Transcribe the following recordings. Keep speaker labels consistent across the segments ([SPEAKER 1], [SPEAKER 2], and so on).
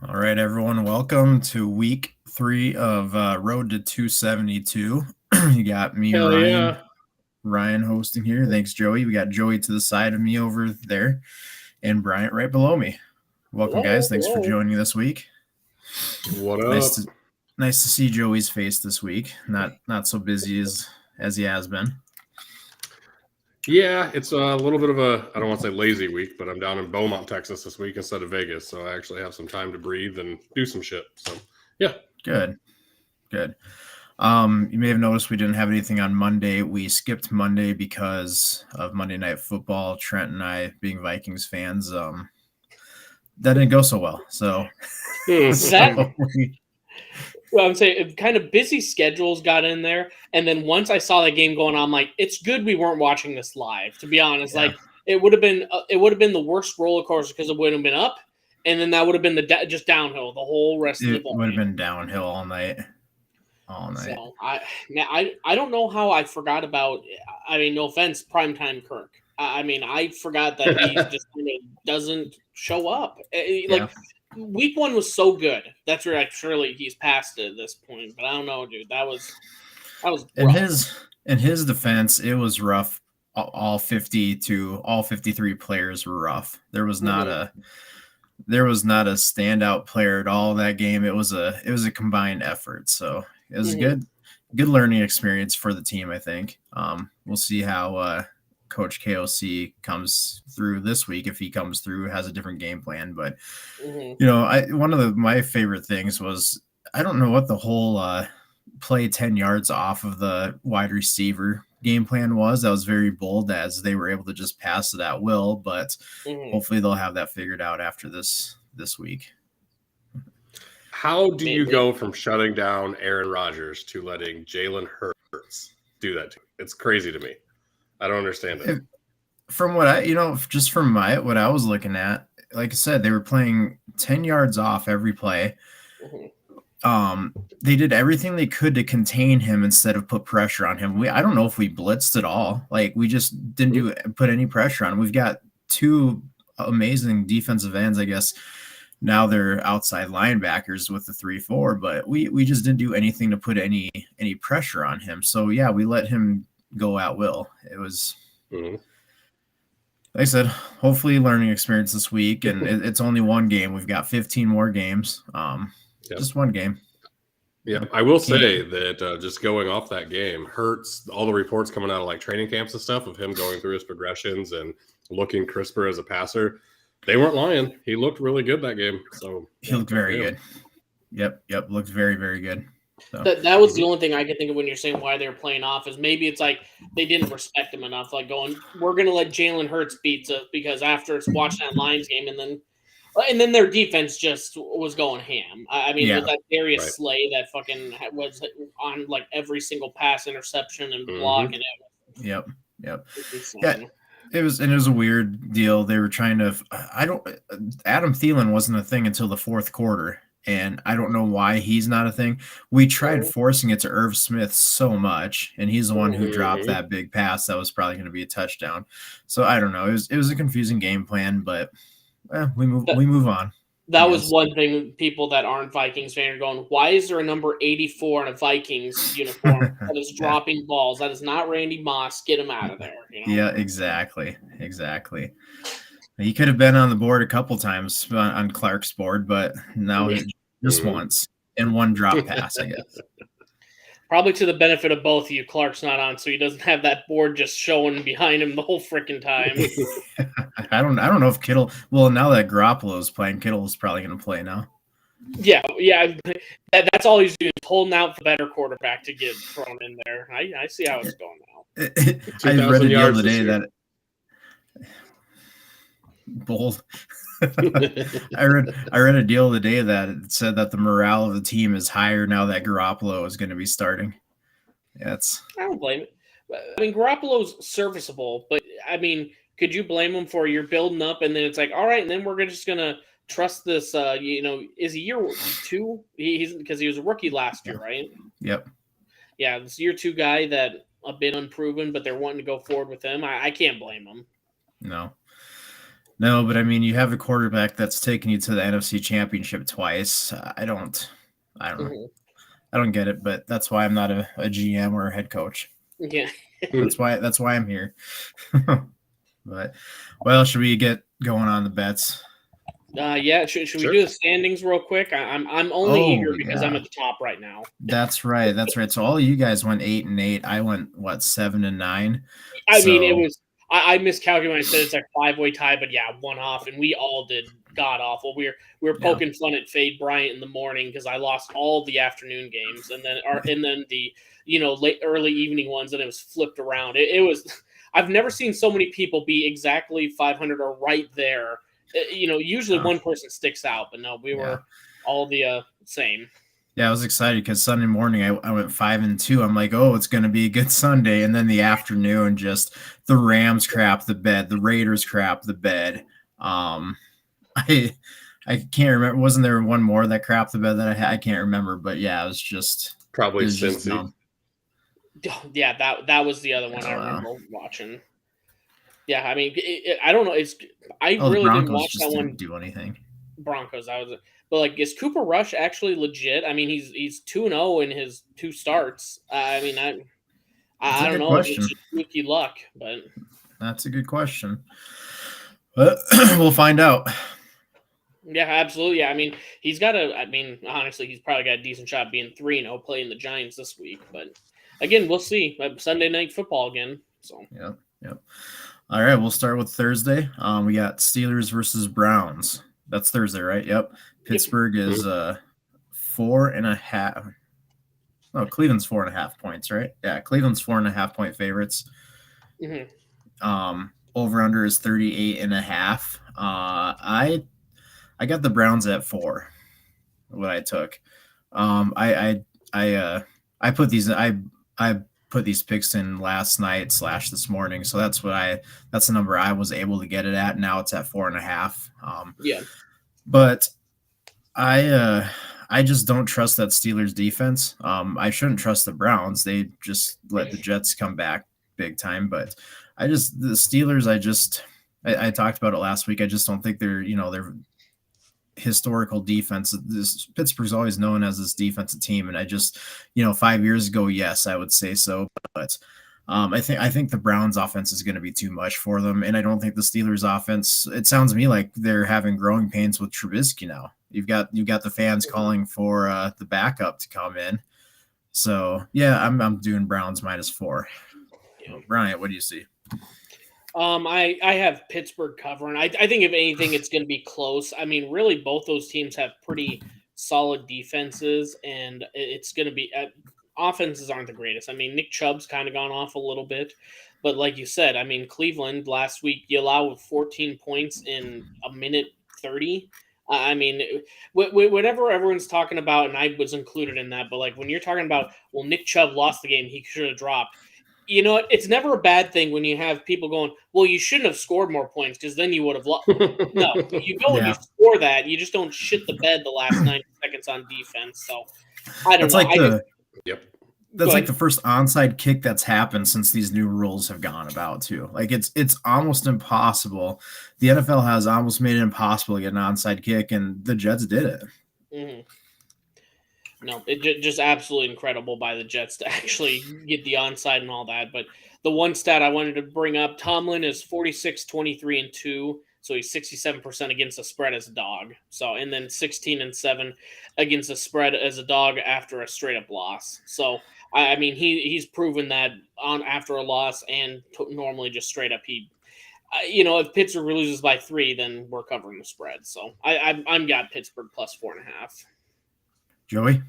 [SPEAKER 1] All right, everyone. Welcome to week 3 of Road to 272. You got me,
[SPEAKER 2] Hell
[SPEAKER 1] Ryan.
[SPEAKER 2] yeah.
[SPEAKER 1] Ryan hosting here. Thanks, Joey. We got Joey to the side of me over there and Bryant right below me. Welcome, guys. Thanks for joining this week.
[SPEAKER 2] What
[SPEAKER 1] Nice
[SPEAKER 2] up?
[SPEAKER 1] to see Joey's face this week. Not so busy as he has been.
[SPEAKER 2] Yeah, it's a little bit of a, I don't want to say lazy week, but I'm down in Beaumont, Texas this week instead of Vegas. So I actually have some time to breathe and do some shit. So, yeah.
[SPEAKER 1] Good. You may have noticed we didn't have anything on Monday. We skipped Monday because of Monday Night Football. Trent and I, being Vikings fans, that didn't go so well. So,
[SPEAKER 3] Well, I would say kind of busy schedules got in there, and then once I saw the game going on, I'm like, it's good we weren't watching this live. To be honest,
[SPEAKER 1] Yeah.
[SPEAKER 3] like it would have been the worst roller coaster because it would have been up, and then that would have been just downhill the whole rest of the
[SPEAKER 1] it
[SPEAKER 3] ball
[SPEAKER 1] would have
[SPEAKER 3] game.
[SPEAKER 1] been downhill all night.
[SPEAKER 3] So I don't know how I forgot about. I mean, no offense, primetime Kirk. I mean, I forgot that he just doesn't show up. Like week 1 was so good. That's where surely he's past it at this point. But I don't know, dude. That was rough.
[SPEAKER 1] In his defense, it was rough. All 53 players were rough. There was not a standout player at all in that game. It was a combined effort. So it was a good learning experience for the team, I think. We'll see how Coach KOC comes through this week. If he comes through, has a different game plan. But one of my favorite things was, I don't know what the whole play 10 yards off of the wide receiver game plan was. That was very bold, as they were able to just pass it at will. But hopefully they'll have that figured out after this week.
[SPEAKER 2] How do you go from shutting down Aaron Rodgers to letting Jalen Hurts do that? It's crazy to me. I don't understand it.
[SPEAKER 1] From what what I was looking at, like I said, they were playing 10 yards off every play. They did everything they could to contain him instead of put pressure on him. I don't know if we blitzed at all. Like, we just didn't put any pressure on him. We've got 2 amazing defensive ends, I guess. Now they're outside linebackers with the 3-4, but we just didn't do anything to put any pressure on him. So yeah, we let him go at will. It was, like I said, hopefully learning experience this week, and it's only one game. We've got 15 more games. Just one game.
[SPEAKER 2] Yeah, I will say that just going off that game, Hurts, all the reports coming out of like training camps and stuff of him going through his progressions and looking crisper as a passer, they weren't lying. He looked really good that game. So
[SPEAKER 1] he looked very good. Yep, looked very, very good. So.
[SPEAKER 3] That was the only thing I could think of when you're saying why they're playing off, is maybe it's like they didn't respect him enough. Like, going, we're going to let Jalen Hurts beat us because after it's watching that Lions game, and then their defense just was going ham. I mean, with that Darius Slay that fucking was on like every single pass, interception, and block, and it.
[SPEAKER 1] Yep. Yeah. It was a weird deal. They were trying to. Adam Thielen wasn't a thing until the fourth quarter, and I don't know why he's not a thing. We tried forcing it to Irv Smith so much, and he's the one who dropped that big pass that was probably going to be a touchdown. So I don't know. It was a confusing game plan, but we move on.
[SPEAKER 3] That was one thing. People that aren't Vikings fans are going, why is there a number 84 in a Vikings uniform that is dropping balls? That is not Randy Moss. Get him out of there.
[SPEAKER 1] Yeah, exactly. He could have been on the board a couple times on Clark's board, but now just once in one drop pass, I guess.
[SPEAKER 3] Probably to the benefit of both of you. Clark's not on, so he doesn't have that board just showing behind him the whole freaking time.
[SPEAKER 1] I don't know if Kittle. Well, now that Garoppolo's playing, Kittle's probably going to play now.
[SPEAKER 3] Yeah. That's all he's doing, is holding out for a better quarterback to get thrown in there. I see how it's going now.
[SPEAKER 1] I read a deal the other day that bold. I read a deal the day that it said that the morale of the team is higher now that Garoppolo is going to be starting. I
[SPEAKER 3] don't blame it. I mean, Garoppolo's serviceable, but I mean, could you blame him for you're building up and then it's like, all right, and then we're just gonna trust this? Is he year 2? He's because he was a rookie last year, right?
[SPEAKER 1] Yep.
[SPEAKER 3] Yeah, this year 2 guy that a bit unproven, but they're wanting to go forward with him. I can't blame him.
[SPEAKER 1] No. No, but I mean, you have a quarterback that's taken you to the NFC Championship twice. I don't know.
[SPEAKER 3] Mhm.
[SPEAKER 1] I don't get it, but that's why I'm not a GM or a head coach.
[SPEAKER 3] Yeah.
[SPEAKER 1] That's why I'm here. But well, should we get going on the bets?
[SPEAKER 3] Yeah. Should we
[SPEAKER 2] Sure.
[SPEAKER 3] do the standings real quick? I'm only eager because I'm
[SPEAKER 1] yeah.
[SPEAKER 3] at the top right now.
[SPEAKER 1] That's right. So all you guys went 8-8. I went 7-9.
[SPEAKER 3] I mean, it
[SPEAKER 1] So
[SPEAKER 3] was I miscalculated when I said it's like 5-way tie, but yeah, one off, and we all did god awful. We were poking fun at Fade Bryant in the morning because I lost all the afternoon games, and then the late early evening ones, and it was flipped around. It was I've never seen so many people be exactly 500 or right there. Usually one person sticks out, but no, we were all the same.
[SPEAKER 1] Yeah, I was excited because Sunday morning I went 5-2. I'm like, oh, it's going to be a good Sunday. And then the afternoon, just the Rams crap the bed, the Raiders crap the bed. I can't remember. Wasn't there one more that crap the bed that I had? I can't remember. But yeah, it was just
[SPEAKER 2] Probably
[SPEAKER 1] just
[SPEAKER 2] Cincy.
[SPEAKER 1] dumb.
[SPEAKER 3] Yeah, that was the other one I remember watching. Yeah, I mean, I don't know. I really didn't watch that one.
[SPEAKER 1] Didn't do anything.
[SPEAKER 3] Broncos. But like, is Cooper Rush actually legit? I mean, he's 2-0 in his 2 starts. I mean, I don't know if it's just rookie luck, but
[SPEAKER 1] that's a good question. But we'll find out.
[SPEAKER 3] Yeah, absolutely. I mean, honestly, he's probably got a decent shot of being 3-0 playing the Giants this week. But again, we'll see. Sunday Night Football again. So
[SPEAKER 1] Yep. All right, we'll start with Thursday. We got Steelers versus Browns. That's Thursday, right? Yep. Pittsburgh is 4.5. Oh, Cleveland's 4.5 points, right? Yeah, Cleveland's 4.5 point favorites.
[SPEAKER 3] Mm-hmm.
[SPEAKER 1] Over under is 38.5. I got the Browns at 4. What I took. I put these picks in last night / this morning, so that's the number I was able to get it at. Now it's at 4.5.
[SPEAKER 3] Yeah,
[SPEAKER 1] but I just don't trust that Steelers defense. I shouldn't trust the Browns. They just let the Jets come back big time, but the Steelers. I talked about it last week. I just don't think they're historical defense. Pittsburgh's always known as this defensive team, and I just 5 years ago, yes, I would say so, but I think the Browns offense is going to be too much for them, and I don't think the Steelers offense. It sounds to me like they're having growing pains with Trubisky now. You've got the fans calling for the backup to come in, so yeah, I'm doing Browns -4. Bryant, what do you see?
[SPEAKER 3] I have Pittsburgh covering. I think if anything, it's going to be close. I mean, really, both those teams have pretty solid defenses, and it's going to be offenses aren't the greatest. I mean, Nick Chubb's kind of gone off a little bit, but like you said, I mean, Cleveland last week, you allowed 14 points in a minute 30. I mean, whatever everyone's talking about, and I was included in that, but like when you're talking about, well, Nick Chubb lost the game, he should have dropped. You know what? It's never a bad thing when you have people going, well, you shouldn't have scored more points because then you would have lost. No, you go and you score that. You just don't shit the bed the last 90 seconds on defense. So I don't know.
[SPEAKER 1] That's like the first onside kick that's happened since these new rules have gone about too. Like it's almost impossible. The NFL has almost made it impossible to get an onside kick, and the Jets did it.
[SPEAKER 3] Mm-hmm. No, it just absolutely incredible by the Jets to actually get the onside and all that. But the one stat I wanted to bring up, Tomlin is 46-23-2, so he's 67% against the spread as a dog. So and then 16-7 against the spread as a dog after a straight up loss. So I mean he's proven that on after a loss and normally just straight up he. If Pittsburgh loses by 3, then we're covering the spread. So I'm got Pittsburgh +4.5.
[SPEAKER 1] Joey?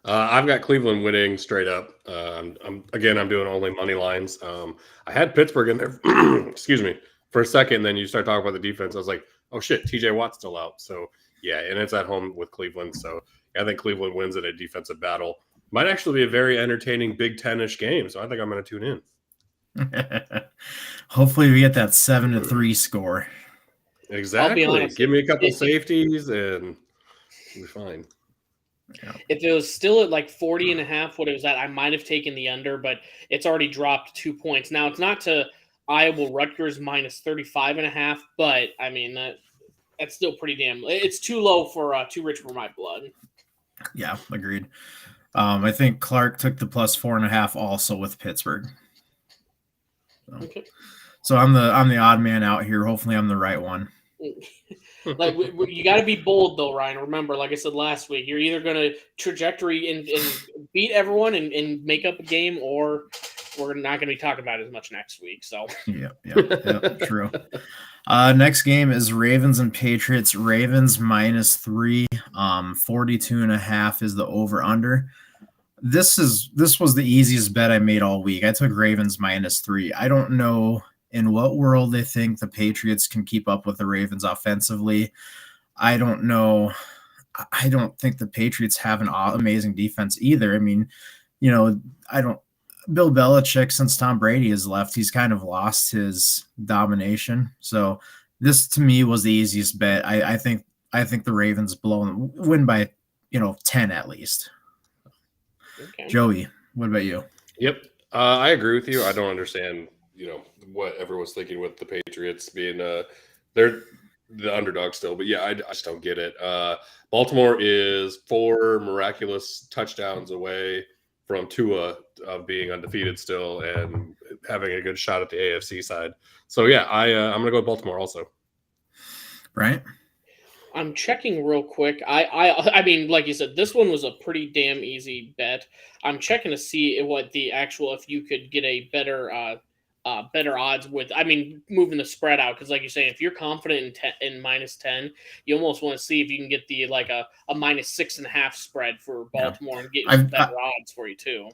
[SPEAKER 2] I've got Cleveland winning straight up. I'm doing only money lines. I had Pittsburgh in there, excuse me, for a second. Then you start talking about the defense. I was like, oh shit, TJ Watt's still out. So yeah, and it's at home with Cleveland. So I think Cleveland wins in a defensive battle. Might actually be a very entertaining Big Ten-ish game. So I think I'm going to tune in.
[SPEAKER 1] Hopefully we get that 7-3 score.
[SPEAKER 2] Exactly. Honest, give me a couple safeties and we'll be fine.
[SPEAKER 3] Yeah. If it was still at like 40.5, what it was at, I might have taken the under, but it's already dropped 2 points. Now it's not to Iowa Rutgers minus 35.5, but I mean that's still pretty damn. It's too low for too rich for my blood.
[SPEAKER 1] Yeah, agreed. I think Clark took the plus 4.5 also with Pittsburgh.
[SPEAKER 3] Okay.
[SPEAKER 1] So I'm the odd man out here. Hopefully, I'm the right one.
[SPEAKER 3] Like you got to be bold though, Ryan. Remember, like I said last week, you're either going to trajectory and beat everyone and make up a game, or we're not going to be talking about it as much next week. So
[SPEAKER 1] yeah, true. Next game is Ravens and Patriots. Ravens -3. 42.5 is the over under. This was the easiest bet I made all week. I took Ravens -3. I don't know in what world they think the Patriots can keep up with the Ravens offensively. I don't know. I don't think the Patriots have an amazing defense either. I mean, Bill Belichick, since Tom Brady has left, he's kind of lost his domination. So this to me was the easiest bet. I think the Ravens win by 10 at least. Okay. Joey, what about you?
[SPEAKER 2] Yep. I agree with you. I don't understand, what everyone's thinking with the Patriots being they're the underdog still, but yeah, I just don't get it. Baltimore is 4 miraculous touchdowns away from Tua being undefeated still and having a good shot at the AFC side. So yeah, I'm gonna go with Baltimore also.
[SPEAKER 1] Right.
[SPEAKER 3] I'm checking real quick. I mean, like you said, this one was a pretty damn easy bet. I'm checking to see what the actual, if you could get a better odds with, moving the spread out. Because like you're saying, if you're confident in -10, you almost want to see if you can get the a -6.5 spread for Baltimore and get better odds for you too.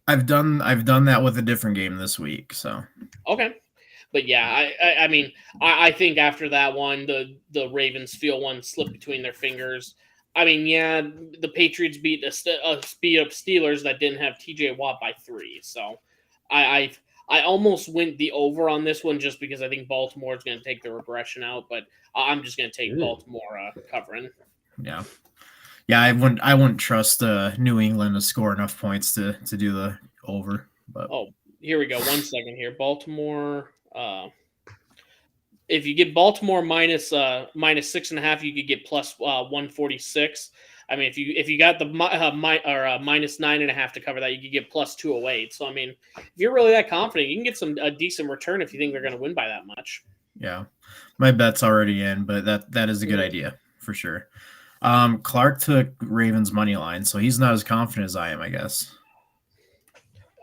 [SPEAKER 1] I've done that with a different game this week. So
[SPEAKER 3] okay. But yeah, I think after that one, the Ravens feel one slip between their fingers. I mean, yeah, the Patriots beat up Steelers that didn't have T.J. Watt by 3. So I almost went the over on this one just because I think Baltimore is going to take the regression out. But I'm just going to take Baltimore covering.
[SPEAKER 1] Yeah, I wouldn't trust New England to score enough points to do the over. But
[SPEAKER 3] here we go. 1 second here, Baltimore. If you get Baltimore minus 6.5, you could get plus 146. I mean, if you got the minus 9.5 to cover that, you could get plus 208. So I mean, if you're really that confident, you can get a decent return if you think they're going to win by that much.
[SPEAKER 1] Yeah, my bet's already in, but that is a good idea for sure. Clark took Ravens money line, so he's not as confident as I am, I guess.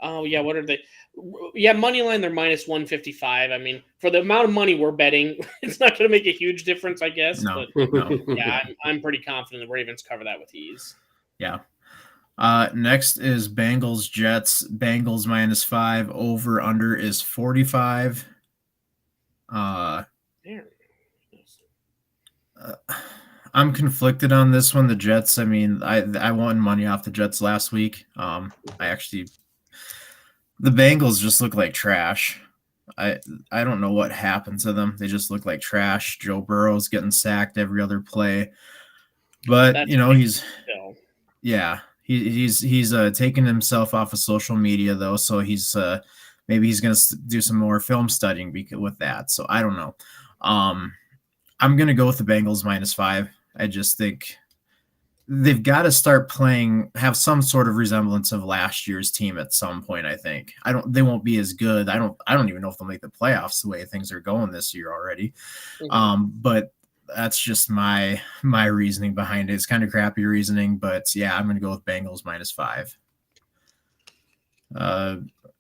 [SPEAKER 3] Oh yeah, what are they? Yeah, money line, they're minus 155. I mean, for the amount of money we're betting, it's not going to make a huge difference, I guess.
[SPEAKER 1] No.
[SPEAKER 3] Yeah, I'm pretty confident the Ravens cover that with ease.
[SPEAKER 1] Yeah. Next is Bengals Jets. Bengals -5. Over under is 45. I'm conflicted on this one. The Jets. I mean, I won money off the Jets last week. The Bengals just look like trash. I don't know what happened to them. They just look like trash. Joe Burrow's getting sacked every other play. But he's taking himself off of social media though, so he's maybe he's going to do some more film studying with that. So I don't know. I'm going to go with the Bengals -5. I just think they've got to start have some sort of resemblance of last year's team at some point. I think they won't be as good. I don't even know if they'll make the playoffs the way things are going this year already. Mm-hmm. But that's just my reasoning behind it. It's kind of crappy reasoning, but yeah, I'm going to go with Bengals -5.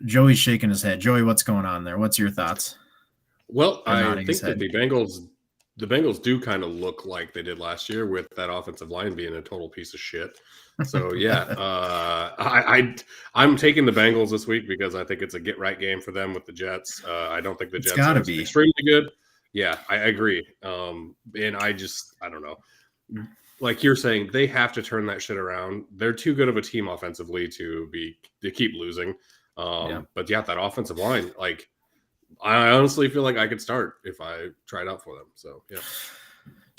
[SPEAKER 1] Joey's shaking his head. Joey, what's going on there? What's your thoughts?
[SPEAKER 2] Well, I think that the Bengals do kind of look like they did last year with that offensive line being a total piece of shit. So yeah, I'm taking the Bengals this week because I think it's a get right game for them with the Jets. I don't think the Jets are extremely good. Yeah, I agree. And I don't know. Like you're saying, they have to turn that shit around. They're too good of a team offensively to keep losing. But yeah, that offensive line, like, I honestly feel like I could start if I tried out for them. So, yeah.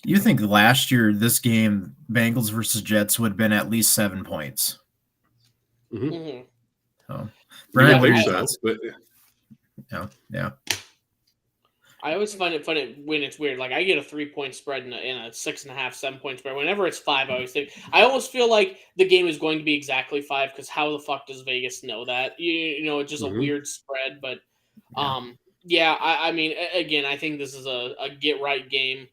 [SPEAKER 1] You think last year, this game, Bengals versus Jets, would have been at least 7 points?
[SPEAKER 2] Mm-hmm.
[SPEAKER 1] So, Brian,
[SPEAKER 2] I think so. But...
[SPEAKER 1] Yeah.
[SPEAKER 3] I always find it funny when it's weird. Like I get a 3-point spread in a 6.5, 7-point spread. Whenever it's 5, I always think I almost feel like the game is going to be exactly 5 because how the fuck does Vegas know that? You know, it's just a weird spread. But I mean, again, I think this is a get right game.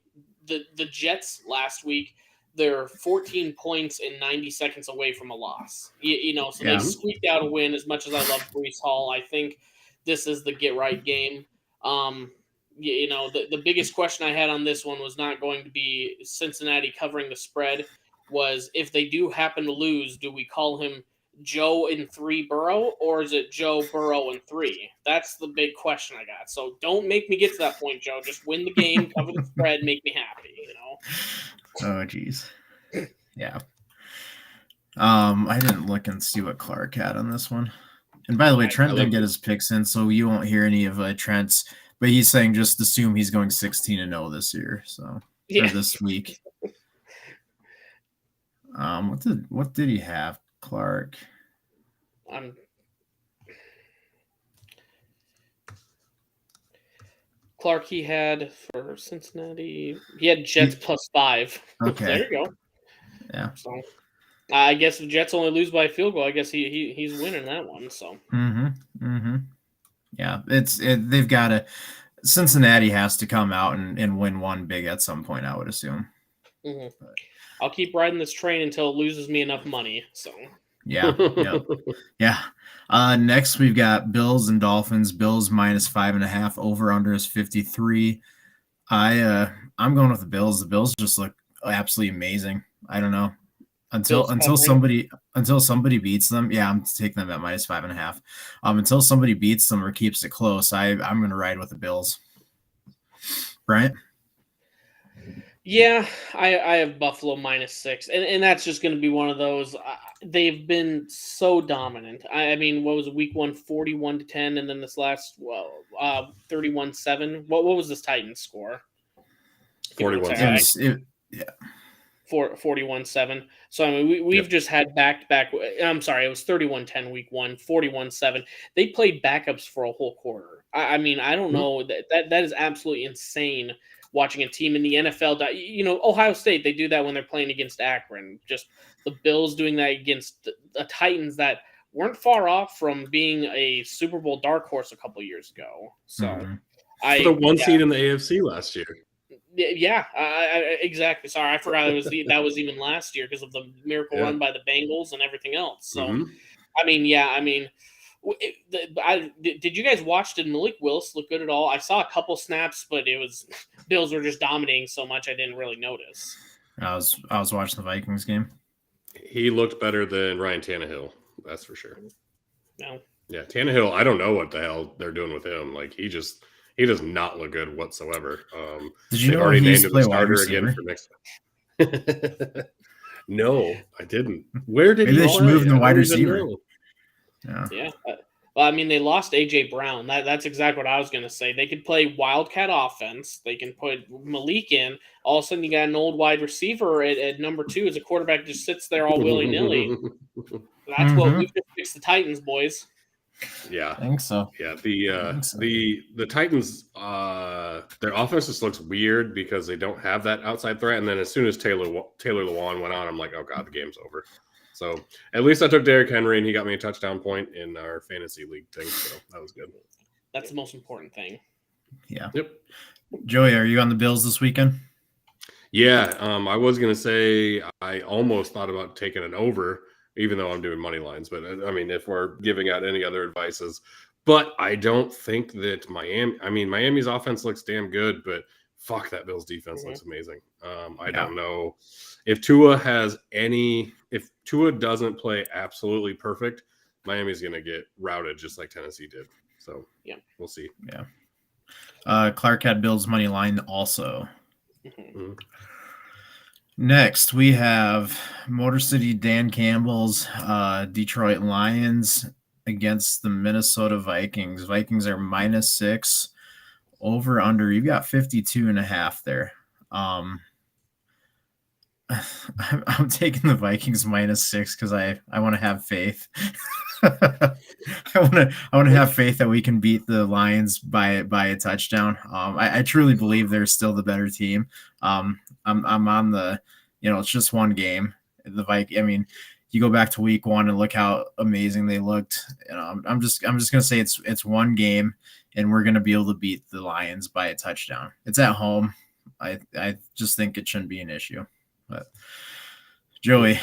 [SPEAKER 3] The Jets last week, they're 14 points in 90 seconds away from a loss. So they squeaked out a win. As much as I love Breece Hall, I think this is the get right game. The biggest question I had on this one was not going to be Cincinnati covering the spread. Was if they do happen to lose, do we call him Joe in 3 Burrow, or is it Joe Burrow in 3? That's the big question I got. So don't make me get to that point, Joe. Just win the game, cover the spread, make me happy.
[SPEAKER 1] Oh, geez. Yeah. I didn't look and see what Clark had on this one. And by the way, Trent didn't get his picks in, so you won't hear any of Trent's. But he's saying just assume he's going 16-0 this year, so or this week. What did he have, Clark?
[SPEAKER 3] Clark, he had for Cincinnati, he had Jets +5. Okay, there you go.
[SPEAKER 1] Yeah.
[SPEAKER 3] So I guess the Jets only lose by a field goal. I guess he's winning that one. So.
[SPEAKER 1] Yeah, they've got to. Cincinnati has to come out and win one big at some point, I would assume.
[SPEAKER 3] I'll keep riding this train until it loses me enough money. So.
[SPEAKER 1] Yeah. Next we've got Bills and Dolphins. Bills -5.5. Over under is 53. I'm going with the Bills. The Bills just look absolutely amazing. I don't know. Until somebody beats them, I'm taking them at -5.5. Until somebody beats them or keeps it close, I'm going to ride with the Bills. Bryant?
[SPEAKER 3] Yeah, I have Buffalo -6, and that's just going to be one of those. They've been so dominant. I mean, what was it, week 1, 41-10, and then this last 31-7. What was this Titans score?
[SPEAKER 2] 41-7.
[SPEAKER 3] 41-7. So I mean, we've just had back-to-back. I'm sorry, it was 31-10 week 1, 41-7. They played backups for a whole quarter. I mean, I don't know, that is absolutely insane. Watching a team in the NFL, Ohio State, they do that when they're playing against Akron. Just the Bills doing that against the Titans that weren't far off from being a Super Bowl dark horse a couple years ago. So
[SPEAKER 2] the 1 seed in the AFC last year.
[SPEAKER 3] Yeah, exactly. Sorry, I forgot that was even last year because of the miracle run by the Bengals and everything else. So, did you guys watch? Did Malik Willis look good at all? I saw a couple snaps, but it was Bills were just dominating so much I didn't really notice.
[SPEAKER 1] I was watching the Vikings game.
[SPEAKER 2] He looked better than Ryan Tannehill, that's for sure.
[SPEAKER 3] No. Yeah,
[SPEAKER 2] Tannehill, I don't know what the hell they're doing with him. Like he does not look good whatsoever.
[SPEAKER 1] Did you know already named him a starter again for next
[SPEAKER 2] time? No, I didn't. Where did
[SPEAKER 1] Maybe they should move him to wide receiver?
[SPEAKER 3] Yeah. Well, I mean, they lost A.J. Brown. That's exactly what I was going to say. They could play Wildcat offense. They can put Malik in. All of a sudden, you got an old wide receiver at number 2 as a quarterback just sits there all willy-nilly. That's what we could fix the Titans, boys.
[SPEAKER 2] Yeah,
[SPEAKER 1] I think so.
[SPEAKER 2] Yeah, the Titans, their offense just looks weird because they don't have that outside threat. And then as soon as Taylor Lewan went on, I'm like, oh god, the game's over. So at least I took Derrick Henry and he got me a touchdown point in our fantasy league thing. So that was good.
[SPEAKER 3] That's the most important thing.
[SPEAKER 1] Yeah.
[SPEAKER 2] Yep.
[SPEAKER 1] Joey, are you on the Bills this weekend?
[SPEAKER 2] Yeah. I was gonna say I almost thought about taking an over, even though I'm doing money lines. But I mean, if we're giving out any other advices, but I don't think that Miami's offense looks damn good, but fuck, that Bills defense looks amazing. I don't know if Tua doesn't play absolutely perfect, Miami's going to get routed just like Tennessee did. So yeah, we'll see.
[SPEAKER 1] Yeah. Clark had Bills money line also.
[SPEAKER 2] Mm-hmm.
[SPEAKER 1] Next, we have Motor City Dan Campbell's Detroit Lions against the Minnesota Vikings. Vikings are -6. Over under, you've got 52.5 there. I'm taking the Vikings -6 because I want to have faith. I want to have faith that we can beat the Lions by a touchdown. I truly believe they're still the better team. I'm on the, it's just one game. I mean, you go back to week 1 and look how amazing they looked. I'm just gonna say it's one game, and we're gonna be able to beat the Lions by a touchdown. It's at home. I just think it shouldn't be an issue. But Joey.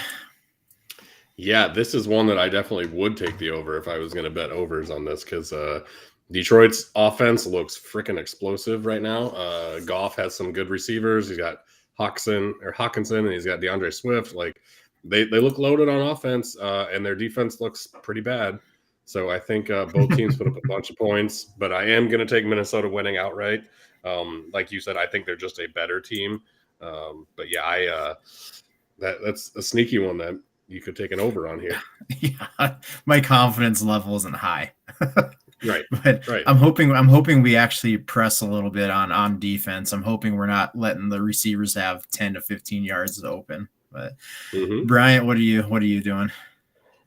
[SPEAKER 2] Yeah, this is one that I definitely would take the over if I was going to bet overs on this, because Detroit's offense looks freaking explosive right now. Goff has some good receivers. He's got Hawkinson, and he's got DeAndre Swift. Like they look loaded on offense, and their defense looks pretty bad. So I think both teams put up a bunch of points, but I am going to take Minnesota winning outright. Like you said, I think they're just a better team. But yeah, that's a sneaky one that you could take an over on here.
[SPEAKER 1] Yeah, my confidence level isn't high.
[SPEAKER 2] Right.
[SPEAKER 1] But
[SPEAKER 2] right.
[SPEAKER 1] I'm hoping we actually press a little bit on defense. I'm hoping we're not letting the receivers have 10 to 15 yards open. But Bryant, what are you doing?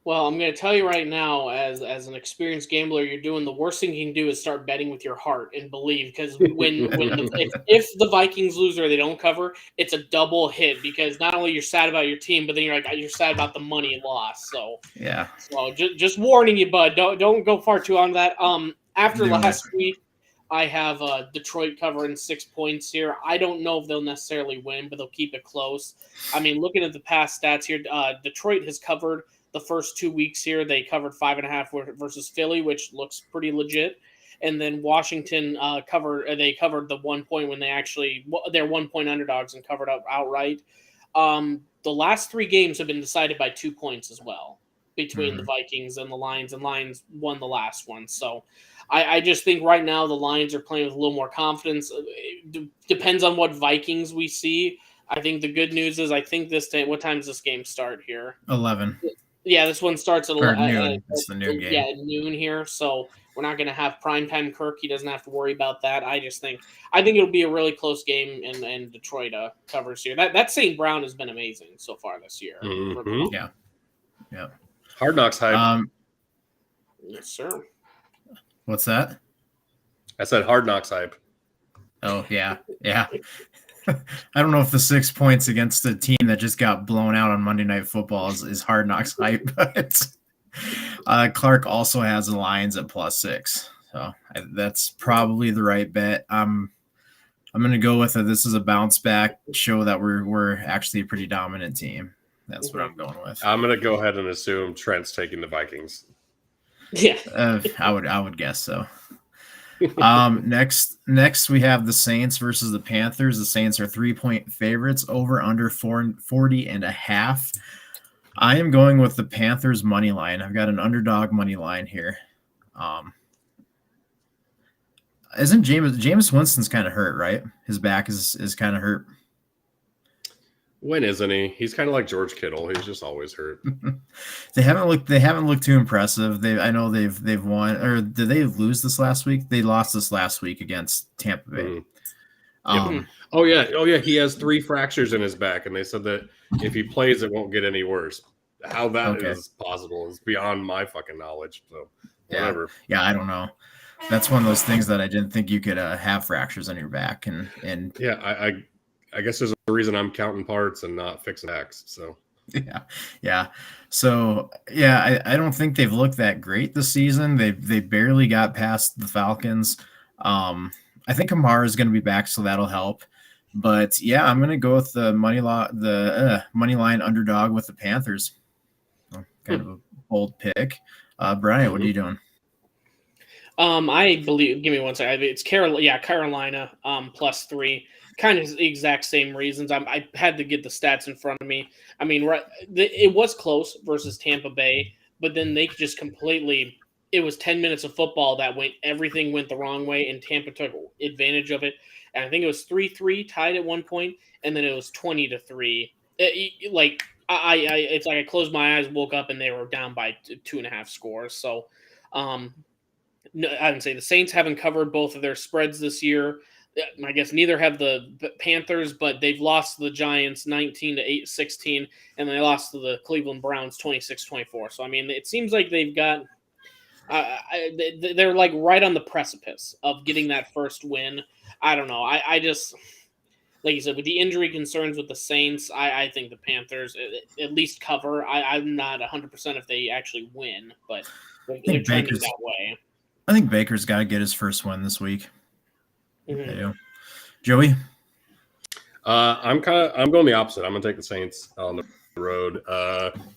[SPEAKER 3] Well, I'm going to tell you right now, as an experienced gambler, you're doing the worst thing you can do is start betting with your heart and believe, because if the Vikings lose or they don't cover, it's a double hit, because not only you're sad about your team, but then you're sad about the money lost. So
[SPEAKER 1] yeah.
[SPEAKER 3] So just warning you, bud. Don't go far too on that. After last week, I have Detroit covering 6 points here. I don't know if they'll necessarily win, but they'll keep it close. I mean, looking at the past stats here, Detroit has covered the first 2 weeks here. They covered 5.5 versus Philly, which looks pretty legit. And then Washington covered the 1 point when they're 1 point underdogs and covered up outright. The last 3 games have been decided by 2 points as well between the Vikings and the Lions, and Lions won the last one. So I just think right now the Lions are playing with a little more confidence. It depends on what Vikings we see. I think the good news is what time does this game start here?
[SPEAKER 1] 11.
[SPEAKER 3] Yeah, this one starts at
[SPEAKER 1] noon. It's the noon game.
[SPEAKER 3] Yeah, at noon here. So we're not going to have primetime Kirk. He doesn't have to worry about that. I think it'll be a really close game, and Detroit covers here. That St. Brown has been amazing so far this year.
[SPEAKER 1] Yeah.
[SPEAKER 2] Hard Knocks hype.
[SPEAKER 3] Yes, sir.
[SPEAKER 1] What's that?
[SPEAKER 2] I said Hard Knocks hype.
[SPEAKER 1] Oh yeah. I don't know if the 6 points against a team that just got blown out on Monday Night Football is Hard Knocks hype, but Clark also has the Lions at +6, so that's probably the right bet. I'm going to go with it. This is a bounce back, show that we're actually a pretty dominant team. That's what I'm going with.
[SPEAKER 2] I'm going to go ahead and assume Trent's taking the Vikings.
[SPEAKER 3] Yeah,
[SPEAKER 1] I would guess so. Next we have the Saints versus the Panthers. The Saints are 3-point favorites, over under 40.5. I am going with the Panthers money line. I've got an underdog money line here. Isn't Jameis Winston's kind of hurt, right? His back is kind of hurt.
[SPEAKER 2] When isn't he? He's kind of like George Kittle. He's just always hurt.
[SPEAKER 1] They haven't looked too impressive. I know they've won, or did they lose this last week? They lost this last week against Tampa Bay.
[SPEAKER 2] Oh yeah. He has 3 fractures in his back, and they said that if he plays, it won't get any worse. How that is possible is beyond my fucking knowledge. So whatever.
[SPEAKER 1] Yeah, I don't know. That's one of those things that I didn't think you could have fractures on your back, and
[SPEAKER 2] yeah, I guess there's a reason I'm counting parts and not fixing backs. So
[SPEAKER 1] yeah. So yeah, I don't think they've looked that great this season. They barely got past the Falcons. I think Kamara is going to be back, so that'll help. But yeah, I'm going to go with the money line underdog with the Panthers. Kind of a bold pick. Brian, what are you doing?
[SPEAKER 3] I believe. Give me one second. It's Carolina. +3. Kind of the exact same reasons. I had to get the stats in front of me. I mean, it was close versus Tampa Bay, but then they just completely. It was 10 minutes of football that everything went the wrong way, and Tampa took advantage of it. And I think it was 3-3 tied at one point, and then it was 20-3. It's like I closed my eyes, woke up, and they were down by 2.5 scores. So, no, I would say the Saints haven't covered both of their spreads this year. I guess neither have the Panthers, but they've lost to the Giants 19-16, and they lost to the Cleveland Browns 26-24. So, I mean, it seems like they've got they're like right on the precipice of getting that first win. I don't know. I just, like you said, with the injury concerns with the Saints, I think the Panthers at least cover. I'm not 100% if they actually win, but they're trending that way.
[SPEAKER 1] I think Baker's got to get his first win this week.
[SPEAKER 3] Mm-hmm.
[SPEAKER 1] Joey?
[SPEAKER 2] I'm going the opposite. I'm going to take the Saints on the road.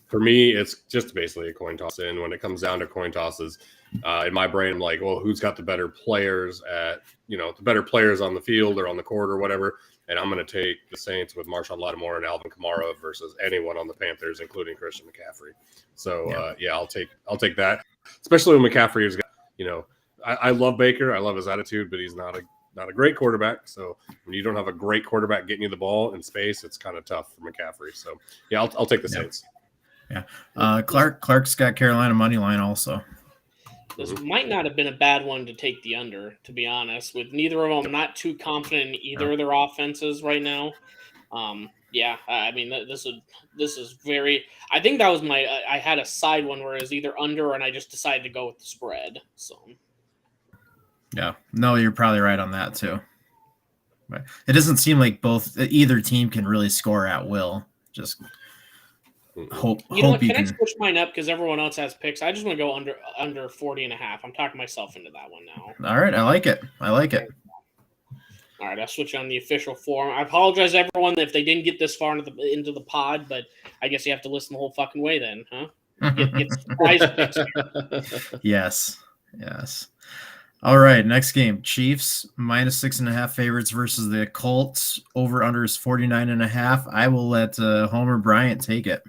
[SPEAKER 2] For me, it's just basically a coin toss. And when it comes down to coin tosses, in my brain, I'm like, well, who's got the better players the better players on the field or on the court or whatever? And I'm going to take the Saints with Marshawn Lattimore and Alvin Kamara versus anyone on the Panthers, including Christian McCaffrey. So I'll take that, especially when McCaffrey has got, I love Baker. I love his attitude, but he's not a great quarterback. So when you don't have a great quarterback getting you the ball in space, it's kind of tough for McCaffrey. So yeah, I'll take the Saints.
[SPEAKER 1] Yeah. Clark's got Carolina money line also.
[SPEAKER 3] This might not have been a bad one to take the under, to be honest. With neither of them, I'm not too confident in either of their offenses right now. I mean, this is very. I think that was I had a side one where it was either under, and I just decided to go with the spread. So.
[SPEAKER 1] Yeah, no, you're probably right on that too. But it doesn't seem like either team can really score at will. Just hope.
[SPEAKER 3] Can I switch mine up because everyone else has picks? I just want to go under 40.5. I'm talking myself into that one now.
[SPEAKER 1] All right, I like it.
[SPEAKER 3] All right, I'll switch on the official forum. I apologize, everyone, if they didn't get this far into the pod, but I guess you have to listen the whole fucking way then, huh? Get surprise picks here.
[SPEAKER 1] Yes. All right, next game. Chiefs -6.5 favorites versus the Colts. Over under is 49.5. I will let Homer Bryant take it.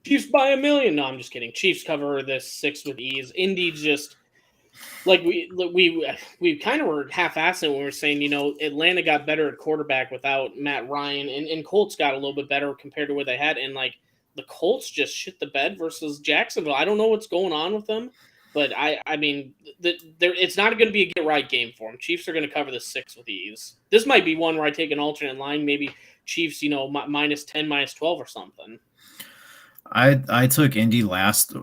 [SPEAKER 3] Chiefs by a million. No, I'm just kidding. Chiefs cover this 6 with ease. Indy just like we kind of were half-assing when we were saying, Atlanta got better at quarterback without Matt Ryan, and Colts got a little bit better compared to what they had. And like the Colts just shit the bed versus Jacksonville. I don't know what's going on with them. But I mean, it's not going to be a get-right game for them. Chiefs are going to cover the 6 with ease. This might be one where I take an alternate line, maybe Chiefs, -10, -12 or something.
[SPEAKER 1] I took Indy last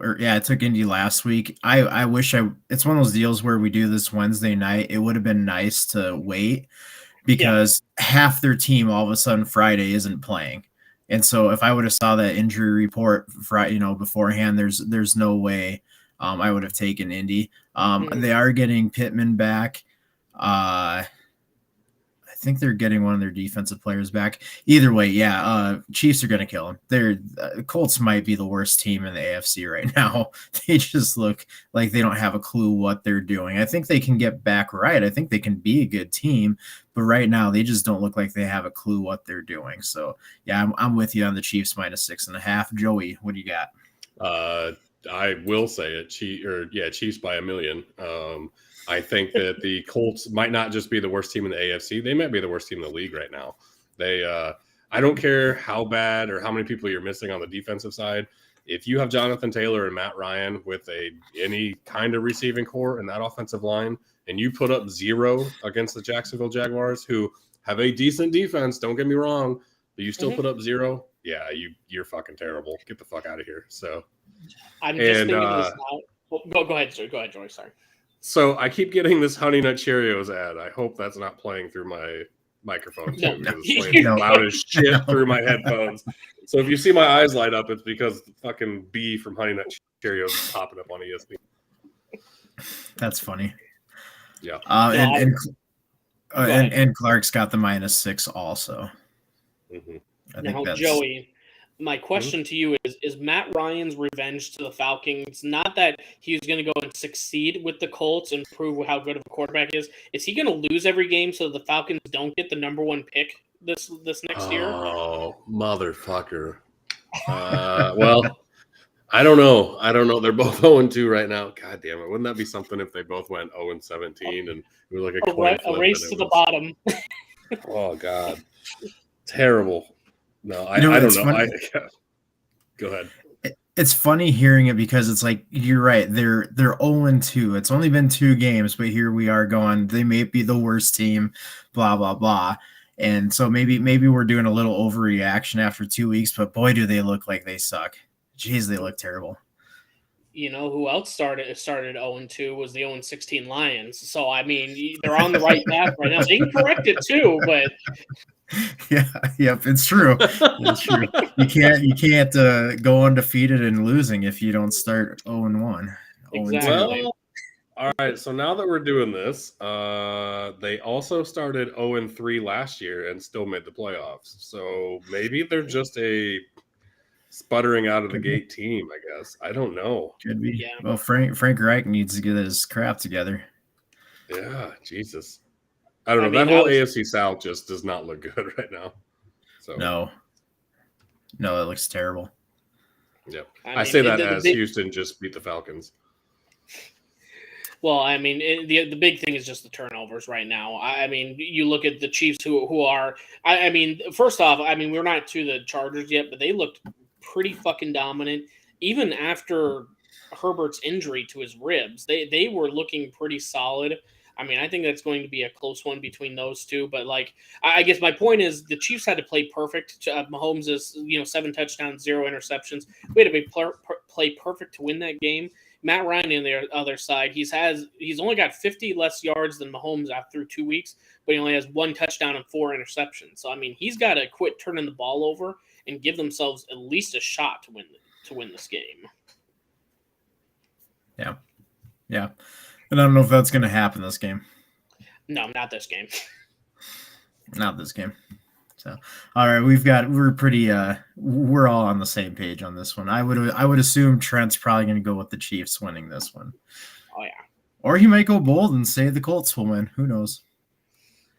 [SPEAKER 1] week. I wish it's one of those deals where we do this Wednesday night. It would have been nice to wait because half their team all of a sudden Friday isn't playing. And so if I would have saw that injury report beforehand, there's no way I would have taken Indy. They are getting Pittman back. I think they're getting one of their defensive players back. Either way, Chiefs are going to kill them. Colts might be the worst team in the AFC right now. They just look like they don't have a clue what they're doing. I think they can get back right. I think they can be a good team, but right now they just don't look like they have a clue what they're doing. So yeah, I'm with you on the Chiefs -6.5. Joey, what do you got?
[SPEAKER 2] I will say it. Chiefs by a million. I think that the Colts might not just be the worst team in the AFC. They might be the worst team in the league right now. I don't care how bad or how many people you're missing on the defensive side. If you have Jonathan Taylor and Matt Ryan with any kind of receiving core in that offensive line, and you put up 0 against the Jacksonville Jaguars, who have a decent defense, don't get me wrong, but you still put up 0, you're fucking terrible. Get the fuck out of here. So.
[SPEAKER 3] I'm just thinking of this now. Go ahead, sir. Go ahead, Joy. Sorry.
[SPEAKER 2] So I keep getting this Honey Nut Cheerios ad. I hope that's not playing through my microphone too, because it's playing loud as shit through my headphones. So if you see my eyes light up, it's because the fucking B from Honey Nut Cheerios is popping up on ESPN.
[SPEAKER 1] That's funny.
[SPEAKER 2] Yeah.
[SPEAKER 1] And Clark's got the -6 also.
[SPEAKER 2] Mm-hmm.
[SPEAKER 3] Now, Joey, my question to you is Matt Ryan's revenge to the Falcons, not that he's going to go and succeed with the Colts and prove how good of a quarterback is he going to lose every game so the Falcons don't get the number 1 pick this next year?
[SPEAKER 2] Oh, motherfucker. Well, I don't know. They're both 0-2 right now. God damn it. Wouldn't that be something if they both went 0-17 and it was like a coin flip?
[SPEAKER 3] A race to the bottom.
[SPEAKER 2] Oh, God. Terrible. No, I don't know. Go ahead.
[SPEAKER 1] it's funny hearing it because it's like you're right. They're 0-2. It's only been 2 games, but here we are going. They may be the worst team, blah blah blah. And so maybe we're doing a little overreaction after 2 weeks, but boy, do they look like they suck. Jeez, they look terrible.
[SPEAKER 3] You know who else started 0-2 was the 0-16 Lions. So I mean, they're on the right path right now. They can correct it too, but
[SPEAKER 1] Yep, it's true. It's true. You can't go undefeated and losing if you don't start 0-1.
[SPEAKER 3] Exactly.
[SPEAKER 2] Well, all right. So now that we're doing this, they also started 0-3 last year and still made the playoffs. So maybe they're just a sputtering out of the gate team, I guess. I don't know.
[SPEAKER 1] Could be.
[SPEAKER 3] Yeah.
[SPEAKER 1] Well, Frank Reich needs to get his crap together.
[SPEAKER 2] Yeah, Jesus. I don't know. That whole AFC South just does not look good right now. So
[SPEAKER 1] No, it looks terrible.
[SPEAKER 2] Yep.
[SPEAKER 3] I
[SPEAKER 2] I
[SPEAKER 3] mean,
[SPEAKER 2] say that as Houston just beat the Falcons.
[SPEAKER 3] Well, I mean, the big thing is just the turnovers right now. I mean, you look at the Chiefs who are. I mean, first off, I mean, we're not to the Chargers yet, but they looked pretty fucking dominant. Even after Herbert's injury to his ribs, they were looking pretty solid. I mean, I think that's going to be a close one between those two. But like, I guess my point is the Chiefs had to play perfect. Mahomes is 7 touchdowns, 0 interceptions. We had to play perfect to win that game. Matt Ryan on the other side, he's only got 50 less yards than Mahomes through 2 weeks, but he only has 1 touchdown and 4 interceptions. So I mean, he's got to quit turning the ball over and give themselves at least a shot to win this game.
[SPEAKER 1] Yeah. And I don't know if that's going to happen this game.
[SPEAKER 3] No, not this game.
[SPEAKER 1] Not this game. So, all right, we're all on the same page on this one. I would assume Trent's probably going to go with the Chiefs winning this one.
[SPEAKER 3] Oh yeah.
[SPEAKER 1] Or he might go bold and say the Colts will win. Who knows?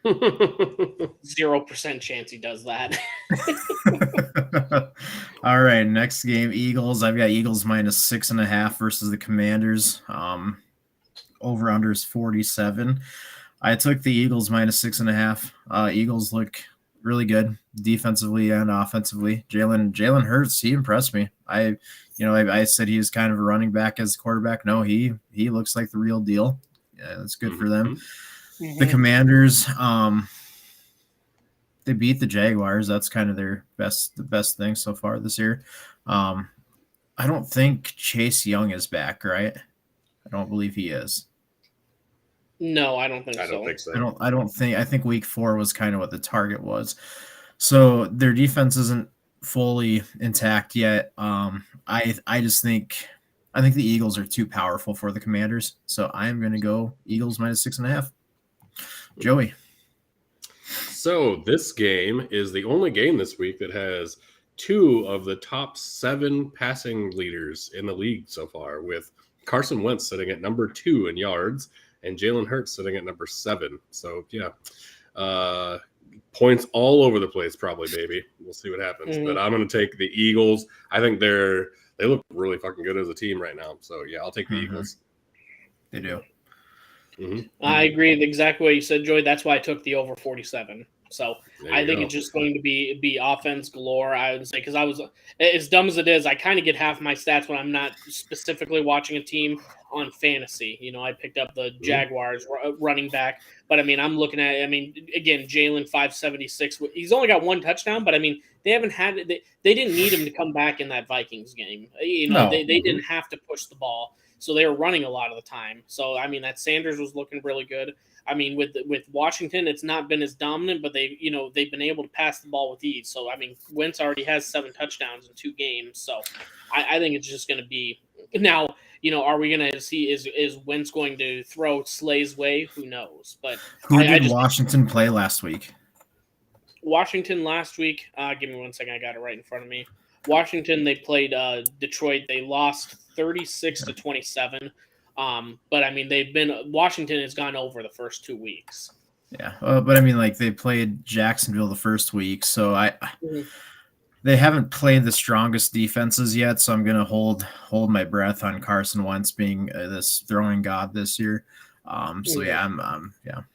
[SPEAKER 3] 0% chance he does that.
[SPEAKER 1] All right, next game, Eagles. I've got Eagles -6.5 versus the Commanders. Over under is 47. I took the Eagles -6.5. Eagles look really good defensively and offensively. Jalen Hurts, he impressed me. I said he was kind of a running back as a quarterback. No, he looks like the real deal. Yeah, that's good for them. Mm-hmm. The Commanders, they beat the Jaguars. That's kind of the best thing so far this year. I don't think Chase Young is back, right? I don't believe he is.
[SPEAKER 3] No, I don't think so.
[SPEAKER 2] I don't think so.
[SPEAKER 1] I think week 4 was kind of what the target was. So their defense isn't fully intact yet. I think the Eagles are too powerful for the Commanders. So I'm going to go Eagles -6.5. Joey.
[SPEAKER 2] So this game is the only game this week that has 2 of the top 7 passing leaders in the league so far, with Carson Wentz sitting at number 2 in yards and Jalen Hurts sitting at number 7. So yeah, points all over the place probably, baby. We'll see what happens. Mm-hmm. But I'm going to take the Eagles. I think they look really fucking good as a team right now. So yeah, I'll take the Eagles.
[SPEAKER 1] They do.
[SPEAKER 3] Mm-hmm. I agree with exactly what you said, Joey. That's why I took the over 47. So I think it's just going to be offense galore, I would say, because I was, as dumb as it is, I kind of get half my stats when I'm not specifically watching a team on fantasy. I picked up the Jaguars running back, but I mean, I'm looking at, again, Jalen 576. He's only got 1 touchdown, but I mean, they haven't had, they didn't need him to come back in that Vikings game. They didn't have to push the ball. So they were running a lot of the time. So, I mean, that Sanders was looking really good. I mean, with Washington, it's not been as dominant, but they've been able to pass the ball with ease. So, I mean, Wentz already has 7 touchdowns in 2 games. So, I think it's just going to be now. Are we going to see is Wentz going to throw Slay's way? Who knows? But
[SPEAKER 1] who did Washington play last week?
[SPEAKER 3] Washington last week. Give me 1 second. I got it right in front of me. Washington, they played Detroit. They lost 36-27. But I mean, Washington has gone over the first 2 weeks.
[SPEAKER 1] Yeah, but I mean, like they played Jacksonville the first week, so they haven't played the strongest defenses yet. So I'm gonna hold my breath on Carson Wentz being this throwing god this year. So yeah,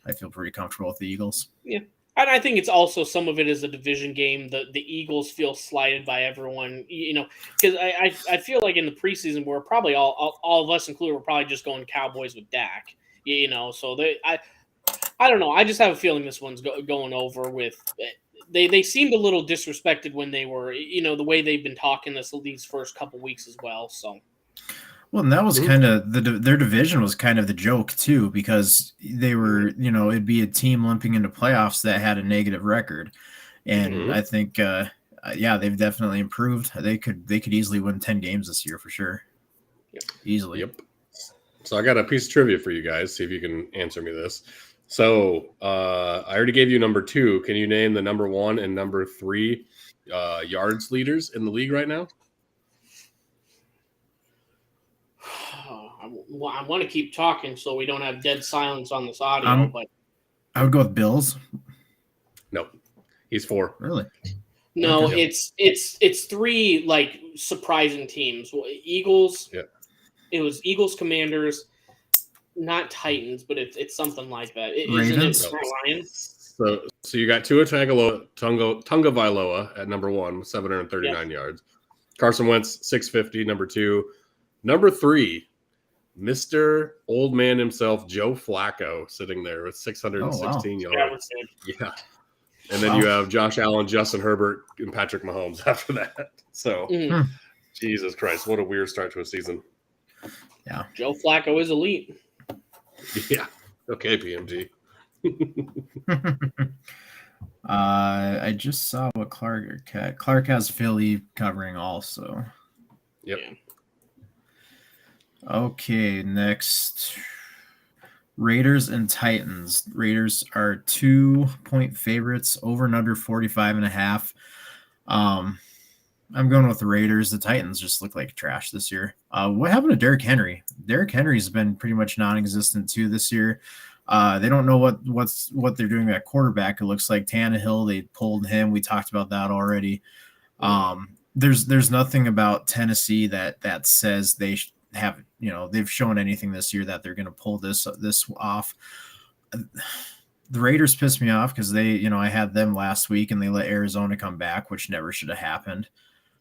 [SPEAKER 1] I feel pretty comfortable with the Eagles.
[SPEAKER 3] Yeah. And I think it's also some of it is a division game. The Eagles feel slighted by everyone, because I feel like in the preseason we're probably all of us included, we're probably just going Cowboys with Dak, So I don't know. I just have a feeling this one's going over with. They seemed a little disrespected when they were, the way they've been talking these first couple weeks as well. So.
[SPEAKER 1] Well, and that was kind of their division was kind of the joke too, because they were, it'd be a team limping into playoffs that had a negative record, and I think, they've definitely improved. They could easily win 10 games this year for sure.
[SPEAKER 3] Yep.
[SPEAKER 1] Easily.
[SPEAKER 2] Yep. So I got a piece of trivia for you guys. See if you can answer me this. So I already gave you number 2. Can you name the number 1 and number 3 yards leaders in the league right now?
[SPEAKER 3] I want to keep talking so we don't have dead silence on this audio, but
[SPEAKER 1] I would go with Bills.
[SPEAKER 2] No, he's 4.
[SPEAKER 1] Really?
[SPEAKER 3] No, okay. It's 3 like surprising teams. Eagles. Yeah. It was Eagles, Commanders, not Titans, but it's something like that.
[SPEAKER 1] Ravens.
[SPEAKER 3] Isn't it Lions?
[SPEAKER 2] So you got Tua Tagovailoa at number 1 with 739 yards. Carson Wentz 650, number 2. Number 3, Mr. Old Man himself, Joe Flacco, sitting there with 616 yards. Yeah. And then you have Josh Allen, Justin Herbert, and Patrick Mahomes after that. So, Jesus Christ, what a weird start to a season.
[SPEAKER 1] Yeah.
[SPEAKER 3] Joe Flacco is elite.
[SPEAKER 2] Yeah. Okay, PMG.
[SPEAKER 1] I just saw what Clark has Philly covering also.
[SPEAKER 2] Yep.
[SPEAKER 3] Yeah.
[SPEAKER 1] Okay, next. Raiders and Titans. Raiders are 2-point favorites, over and under 45.5. I'm going with the Raiders. The Titans just look like trash this year. What happened to Derrick Henry? Derrick Henry's been pretty much non-existent too this year. They don't know what they're doing at quarterback. It looks like Tannehill, they pulled him. We talked about that already. There's nothing about Tennessee that says they have, they've shown anything this year that they're going to pull this off. The Raiders pissed me off because they, I had them last week and they let Arizona come back, which never should have happened.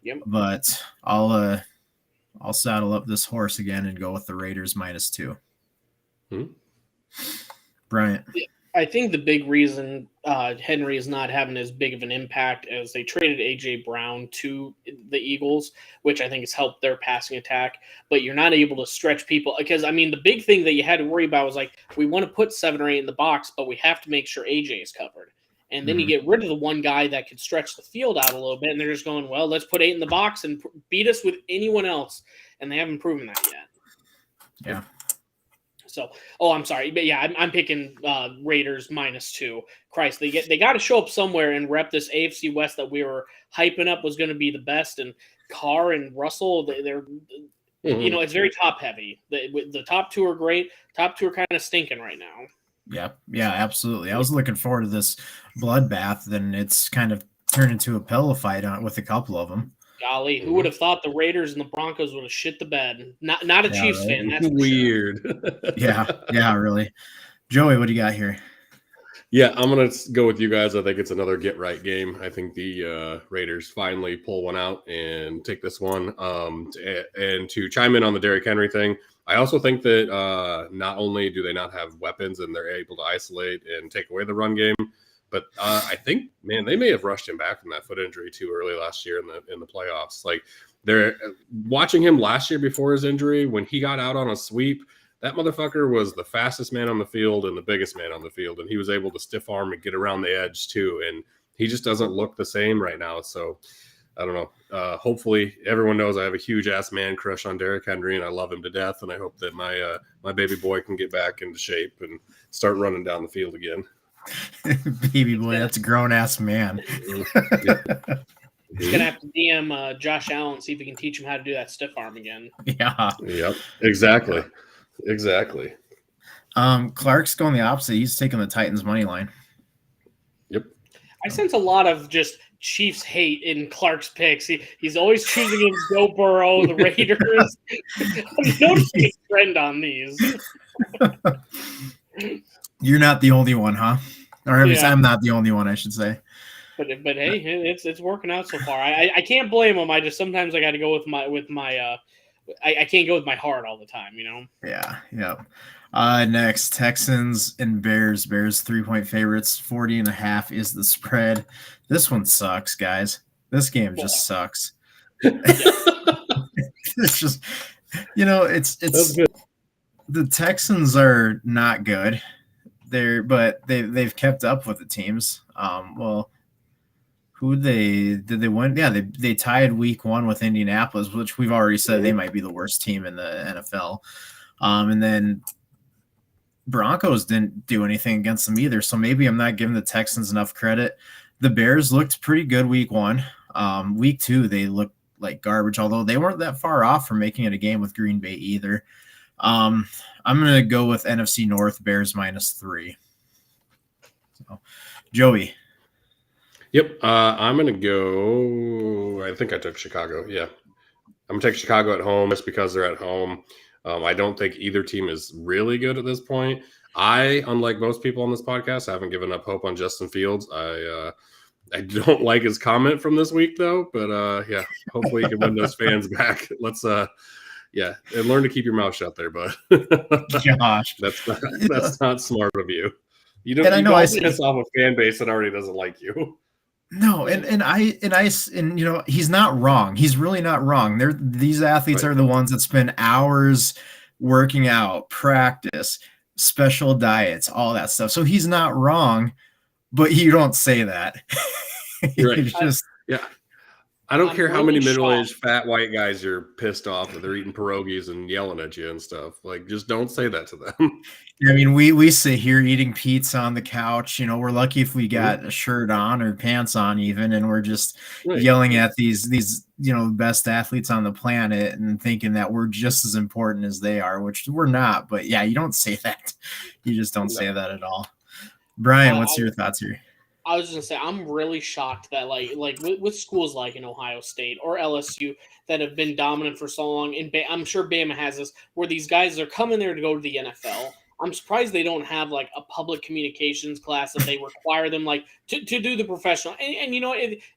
[SPEAKER 3] Yep.
[SPEAKER 1] But I'll saddle up this horse again and go with the Raiders -2. Bryant.
[SPEAKER 3] I think the big reason Henry is not having as big of an impact as they traded A.J. Brown to the Eagles, which I think has helped their passing attack. But you're not able to stretch people because, the big thing that you had to worry about was we want to put 7 or 8 in the box, but we have to make sure A.J. is covered. And then you get rid of the one guy that could stretch the field out a little bit, and they're just going, well, let's put 8 in the box and beat us with anyone else. And they haven't proven that yet.
[SPEAKER 1] Yeah.
[SPEAKER 3] So, I'm sorry, but yeah, I'm picking Raiders -2. Christ, they got to show up somewhere and rep this AFC West that we were hyping up was going to be the best. And Carr and Russell, they're it's very top heavy. The top 2 are great. Top 2 are kind of stinking right now.
[SPEAKER 1] Yeah, absolutely. I was looking forward to this bloodbath, and it's kind of turned into a pillow fight with a couple of them.
[SPEAKER 3] Golly, who would have thought the Raiders and the Broncos would have shit the bed? Not a Chiefs fan. That's
[SPEAKER 2] weird.
[SPEAKER 3] Sure.
[SPEAKER 1] Yeah, really. Joey, what do you got here?
[SPEAKER 2] Yeah, I'm going to go with you guys. I think it's another get-right game. I think the Raiders finally pull one out and take this one. And to chime in on the Derrick Henry thing, I also think that not only do they not have weapons and they're able to isolate and take away the run game, but I think, man, they may have rushed him back from that foot injury too early last year in the playoffs. Like, they're watching him last year before his injury when he got out on a sweep. That motherfucker was the fastest man on the field and the biggest man on the field, and he was able to stiff arm and get around the edge too. And he just doesn't look the same right now. So I don't know. Hopefully, everyone knows I have a huge ass man crush on Derrick Henry, and I love him to death. And I hope that my baby boy can get back into shape and start running down the field again.
[SPEAKER 1] Baby boy, that's a grown ass man.
[SPEAKER 3] He's gonna have to DM Josh Allen, see if he can teach him how to do that stiff arm again.
[SPEAKER 1] Yeah.
[SPEAKER 2] Yep. Exactly.
[SPEAKER 1] Clark's going the opposite. He's taking the Titans money line.
[SPEAKER 2] Yep.
[SPEAKER 3] I sense a lot of just Chiefs hate in Clark's picks. He's always choosing against Joe Burrow, the Raiders. I'm noticing a trend on these.
[SPEAKER 1] You're not the only one, huh? Or at least I'm not the only one, I should say.
[SPEAKER 3] But hey, it's working out so far. I can't blame them. I just sometimes I got to go with my I can't go with my heart all the time, you know.
[SPEAKER 1] Yeah. Next, Texans and Bears. Bears 3-point favorites. 40.5 is the spread. This one sucks, guys. This game just sucks. It's just, it's the Texans are not good. But they've kept up with the teams. Who did they win? Yeah, they tied week 1 with Indianapolis, which we've already said they might be the worst team in the NFL. And then Broncos didn't do anything against them either. So maybe I'm not giving the Texans enough credit. The Bears looked pretty good week 1. Week 2, they looked like garbage, although they weren't that far off from making it a game with Green Bay either. I'm going to go with NFC North, Bears -3. So, Joey.
[SPEAKER 2] Yep. I'm going to go. I think I took Chicago. Yeah. I'm going to take Chicago at home just because they're at home. I don't think either team is really good at this point. Unlike most people on this podcast, haven't given up hope on Justin Fields. I don't like his comment from this week, though. But, yeah, hopefully you can win those fans back. Let's and learn to keep your mouth shut there, bud.
[SPEAKER 1] Gosh.
[SPEAKER 2] That's not smart of you. You don't piss off a fan base that already doesn't like you.
[SPEAKER 1] No, and he's not wrong. He's really not wrong. These athletes are the ones that spend hours working out, practice, special diets, all that stuff. So he's not wrong, but you don't say that.
[SPEAKER 2] Right. I don't care how many middle-aged fat white guys you're pissed off that they're eating pierogies and yelling at you and stuff. Like, just don't say that to them.
[SPEAKER 1] I mean, we sit here eating pizza on the couch. We're lucky if we got a shirt on or pants on even, and we're just yelling at these best athletes on the planet and thinking that we're just as important as they are, which we're not. But yeah, you don't say that. You just don't say that at all. Brian, what's your thoughts here?
[SPEAKER 3] I was just gonna say I'm really shocked that like with schools like in Ohio State or LSU that have been dominant for so long, and I'm sure Bama has this, where these guys are coming there to go to the NFL. I'm surprised they don't have like a public communications class that they require them like to do the professional. And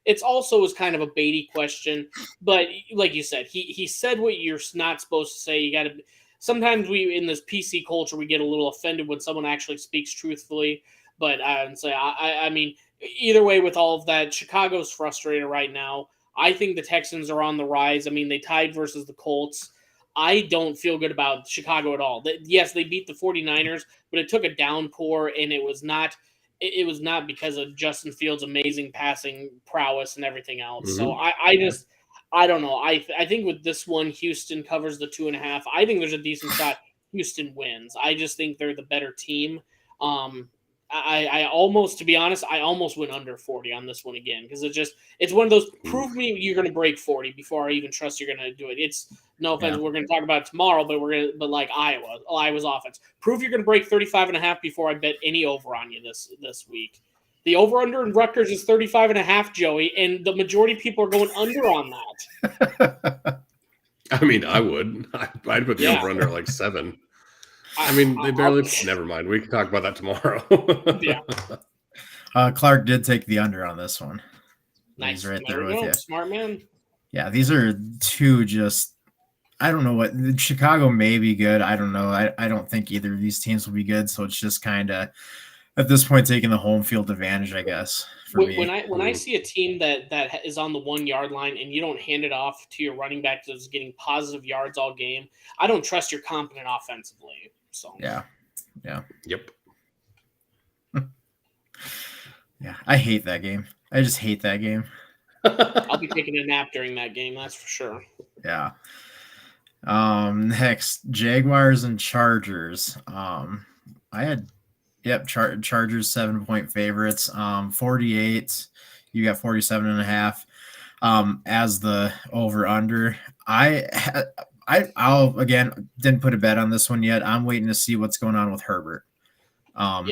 [SPEAKER 3] it's also is kind of a baity question, but like you said, he said what you're not supposed to say. You got to. Sometimes we in this PC culture we get a little offended when someone actually speaks truthfully. But I mean, either way, with all of that, Chicago's frustrated right now. I think the Texans are on the rise. I mean, they tied versus the Colts. I don't feel good about Chicago at all. Yes, they beat the 49ers, but it took a downpour, and it was not because of Justin Fields' amazing passing prowess and everything else. Mm-hmm. So I don't know. I think with this one, Houston covers the 2.5. I think there's a decent shot Houston wins. I just think they're the better team. I almost, to be honest, I almost went under 40 on this one again because it's one of those prove me you're going to break 40 before I even trust you're going to do it. It's no offense, we're going to talk about it tomorrow, but like Iowa's offense, prove you're going to break 35.5 before I bet any over on you this week. The over under in Rutgers is 35.5, Joey, and the majority of people are going under on that.
[SPEAKER 2] I mean, I would. I'd put the over under at like 7. I mean, they barely. Never mind. We can talk about that tomorrow.
[SPEAKER 3] Yeah.
[SPEAKER 1] Clark did take the under on this one.
[SPEAKER 3] Nice.
[SPEAKER 1] He's right there with you.
[SPEAKER 3] Smart man.
[SPEAKER 1] Yeah, these are two just. I don't know what Chicago may be good. I don't know. I don't think either of these teams will be good. So it's just kind of at this point taking the home field advantage, I guess. For me.
[SPEAKER 3] When I see a team that is on the 1 yard line and you don't hand it off to your running back that's getting positive yards all game, I don't trust you're competent offensively. So
[SPEAKER 1] yeah.
[SPEAKER 2] Yep.
[SPEAKER 1] Yeah, I hate that game. I just hate that game.
[SPEAKER 3] I'll be taking a nap during that game, that's for sure.
[SPEAKER 1] Yeah. Next, Jaguars and Chargers. I had Chargers 7-point favorites. 48. You got 47.5 as the over under. I'll again didn't put a bet on this one yet. I'm waiting to see what's going on with Herbert. Has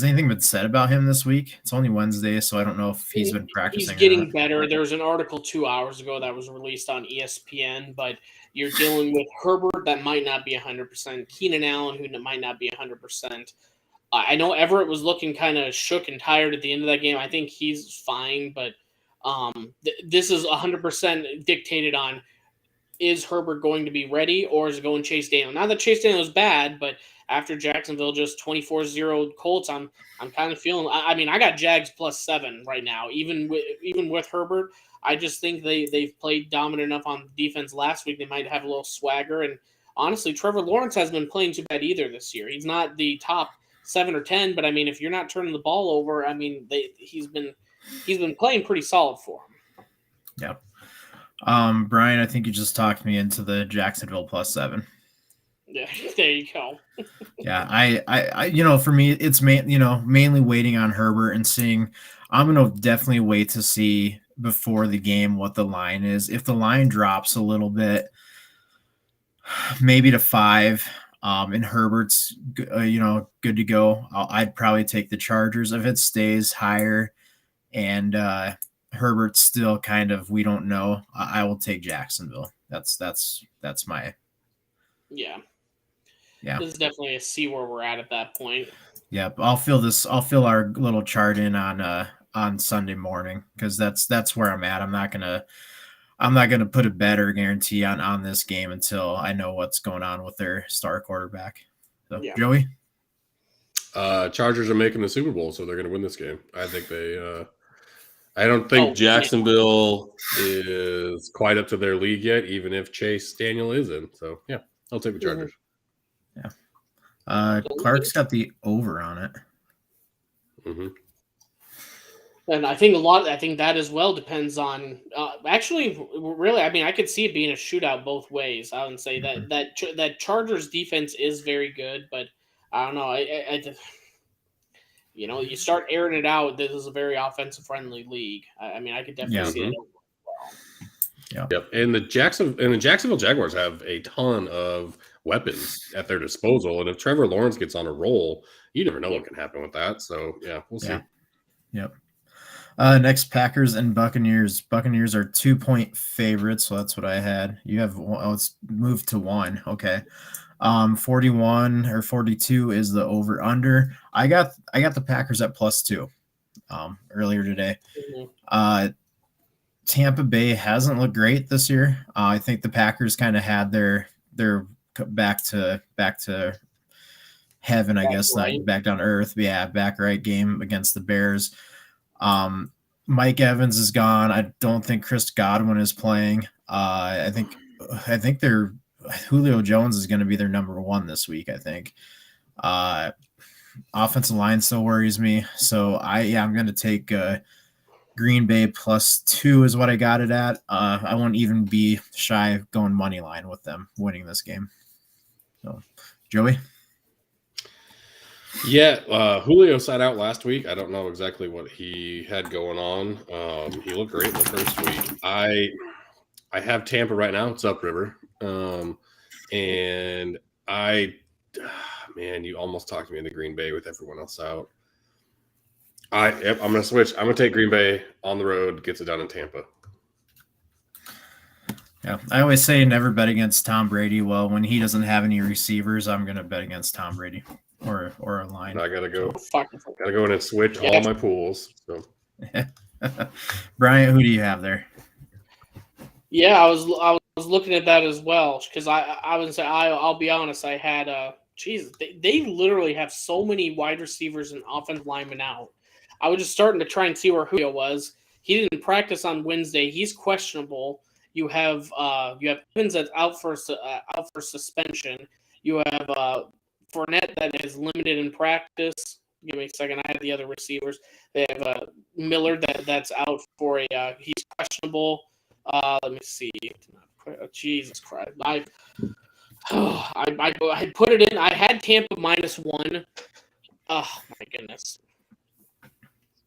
[SPEAKER 1] anything been said about him this week? It's only Wednesday, so I don't know if he's been practicing.
[SPEAKER 3] He's getting better. There was an article 2 hours ago that was released on ESPN, but you're dealing with Herbert that might not be 100%, Keenan Allen who might not be 100%. I know Everett was looking kind of shook and tired at the end of that game. I think he's fine, but this is 100% dictated on, is Herbert going to be ready, or is it going Chase Daniel? Not that Chase Daniel was bad, but after Jacksonville just 24-0 Colts, I'm kind of feeling. I mean, I got Jags +7 right now, even with Herbert. I just think they've played dominant enough on defense last week. They might have a little swagger, and honestly, Trevor Lawrence hasn't been playing too bad either this year. He's not the top 7 or 10, but I mean, if you're not turning the ball over, I mean, he's been playing pretty solid for him.
[SPEAKER 1] Yeah. Brian, I think you just talked me into the Jacksonville +7.
[SPEAKER 3] Yeah, there you go.
[SPEAKER 1] Yeah, I for me, it's mainly waiting on Herbert and seeing. I'm gonna definitely wait to see before the game what the line is. If the line drops a little bit, maybe to 5, and Herbert's good to go, I'd probably take the Chargers. If it stays higher and Herbert's still kind of, we don't know, I will take Jacksonville. That's my
[SPEAKER 3] yeah.
[SPEAKER 1] This
[SPEAKER 3] is definitely a see where we're at that point.
[SPEAKER 1] Yep, I'll fill our little chart in on Sunday morning, because that's where I'm at. I'm not gonna put a bet or guarantee on this game until I know what's going on with their star quarterback. So, yeah. Joey?
[SPEAKER 2] Chargers are making the Super Bowl, so they're gonna win this game. I think they I don't think Jacksonville is quite up to their league yet, even if Chase Daniel isn't. So yeah, I'll take the Chargers.
[SPEAKER 1] Yeah. Clark's got the over on it.
[SPEAKER 2] Mm-hmm.
[SPEAKER 3] And I think that as well depends on actually, really, I mean, I could see it being a shootout both ways. I would say that Chargers defense is very good, but I don't know. You start airing it out. This is a very offensive friendly league. I mean, I could definitely see it.
[SPEAKER 1] Yeah.
[SPEAKER 2] Yep. And the Jacksonville Jaguars have a ton of weapons at their disposal, and if Trevor Lawrence gets on a roll, you never know what can happen with that. So yeah, we'll see.
[SPEAKER 1] Yep. Next, Packers and Buccaneers. Buccaneers are 2-point favorites, so that's what I had. You have let's move to 1. Okay. 41 or 42 is the over under. I got the Packers at +2 earlier today. Mm-hmm. Tampa Bay hasn't looked great this year. I think the Packers kind of had their back to heaven, I guess, like back down to earth. Yeah, back right game against the Bears. Mike Evans is gone. I don't think Chris Godwin is playing. I think they're Julio Jones is going to be their number 1 this week, I think. Offensive line still worries me. So I'm going to take Green Bay +2 is what I got it at. I won't even be shy of going money line with them winning this game. So, Joey?
[SPEAKER 2] Yeah, Julio sat out last week. I don't know exactly what he had going on. He looked great in the first week. I have Tampa right now. It's upriver. And you almost talked me into Green Bay with everyone else out. I'm going to switch. I'm going to take Green Bay on the road, gets it done in Tampa.
[SPEAKER 1] Yeah, I always say never bet against Tom Brady. Well, when he doesn't have any receivers, I'm going to bet against Tom Brady or a line.
[SPEAKER 2] I got to go in and switch all my pools. So,
[SPEAKER 1] Brian, who do you have there?
[SPEAKER 3] Yeah, I was looking at that as well, because I would say I'll be honest. I had they literally have so many wide receivers and offensive linemen out. I was just starting to try and see where Julio was. He didn't practice on Wednesday. He's questionable. You have Evans that's out for suspension. You have Fournette that is limited in practice. Give me a second. I have the other receivers. They have Miller that's out for he's questionable. Let me see. Jesus Christ. I put it in. I had Tampa -1. Oh, my goodness.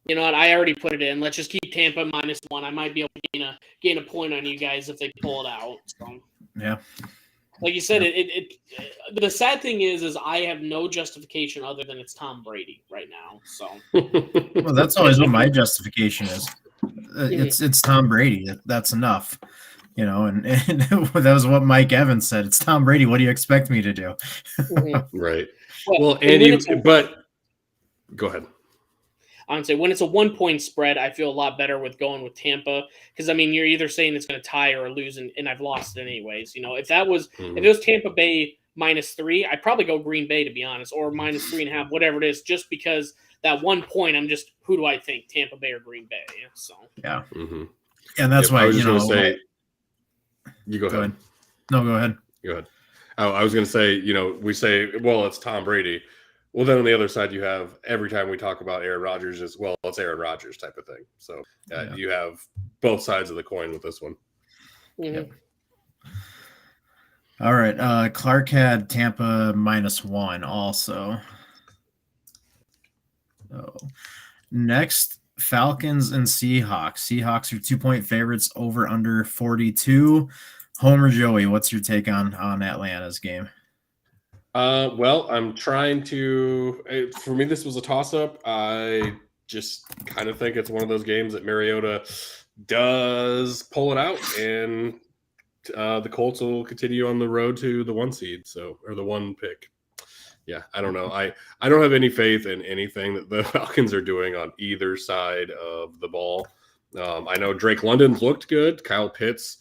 [SPEAKER 3] You know what? I already put it in. Let's just keep Tampa -1. I might be able to gain a point on you guys if they pull it out. So.
[SPEAKER 1] Yeah.
[SPEAKER 3] Like you said, the sad thing is I have no justification other than it's Tom Brady right now. So.
[SPEAKER 1] Well, that's always what my justification is. It's Tom Brady. That's enough. And that was what Mike Evans said. It's Tom Brady. What do you expect me to do?
[SPEAKER 2] Right. Well, but Go ahead.
[SPEAKER 3] Honestly, when it's a 1-point spread, I feel a lot better with going with Tampa because I mean you're either saying it's going to tie or lose, and I've lost it anyways. You know, if it was Tampa Bay -3, I'd probably go Green Bay to be honest, or -3.5, whatever it is, just because that 1 point, I'm just who do I think, Tampa Bay or Green Bay? So
[SPEAKER 1] yeah, and that's why
[SPEAKER 2] I was just going to say. You go ahead.
[SPEAKER 1] No, go ahead.
[SPEAKER 2] Go ahead. I was going to say, we say, well, it's Tom Brady. Well, then on the other side, you have every time we talk about Aaron Rodgers as well, it's Aaron Rodgers type of thing. So you have both sides of the coin with this one.
[SPEAKER 3] Mm-hmm.
[SPEAKER 1] Yep. All right. Clark had Tampa -1 also. So next, Falcons and Seahawks. Seahawks are 2-point favorites over under 42. Homer Joey, what's your take on Atlanta's game?
[SPEAKER 2] Well, I'm trying to. For me, this was a toss-up. I just kind of think it's one of those games that Mariota does pull it out, and the Colts will continue on the road to the 1 seed, or the 1 pick. Yeah, I don't know. I don't have any faith in anything that the Falcons are doing on either side of the ball. I know Drake London's looked good. Kyle Pitts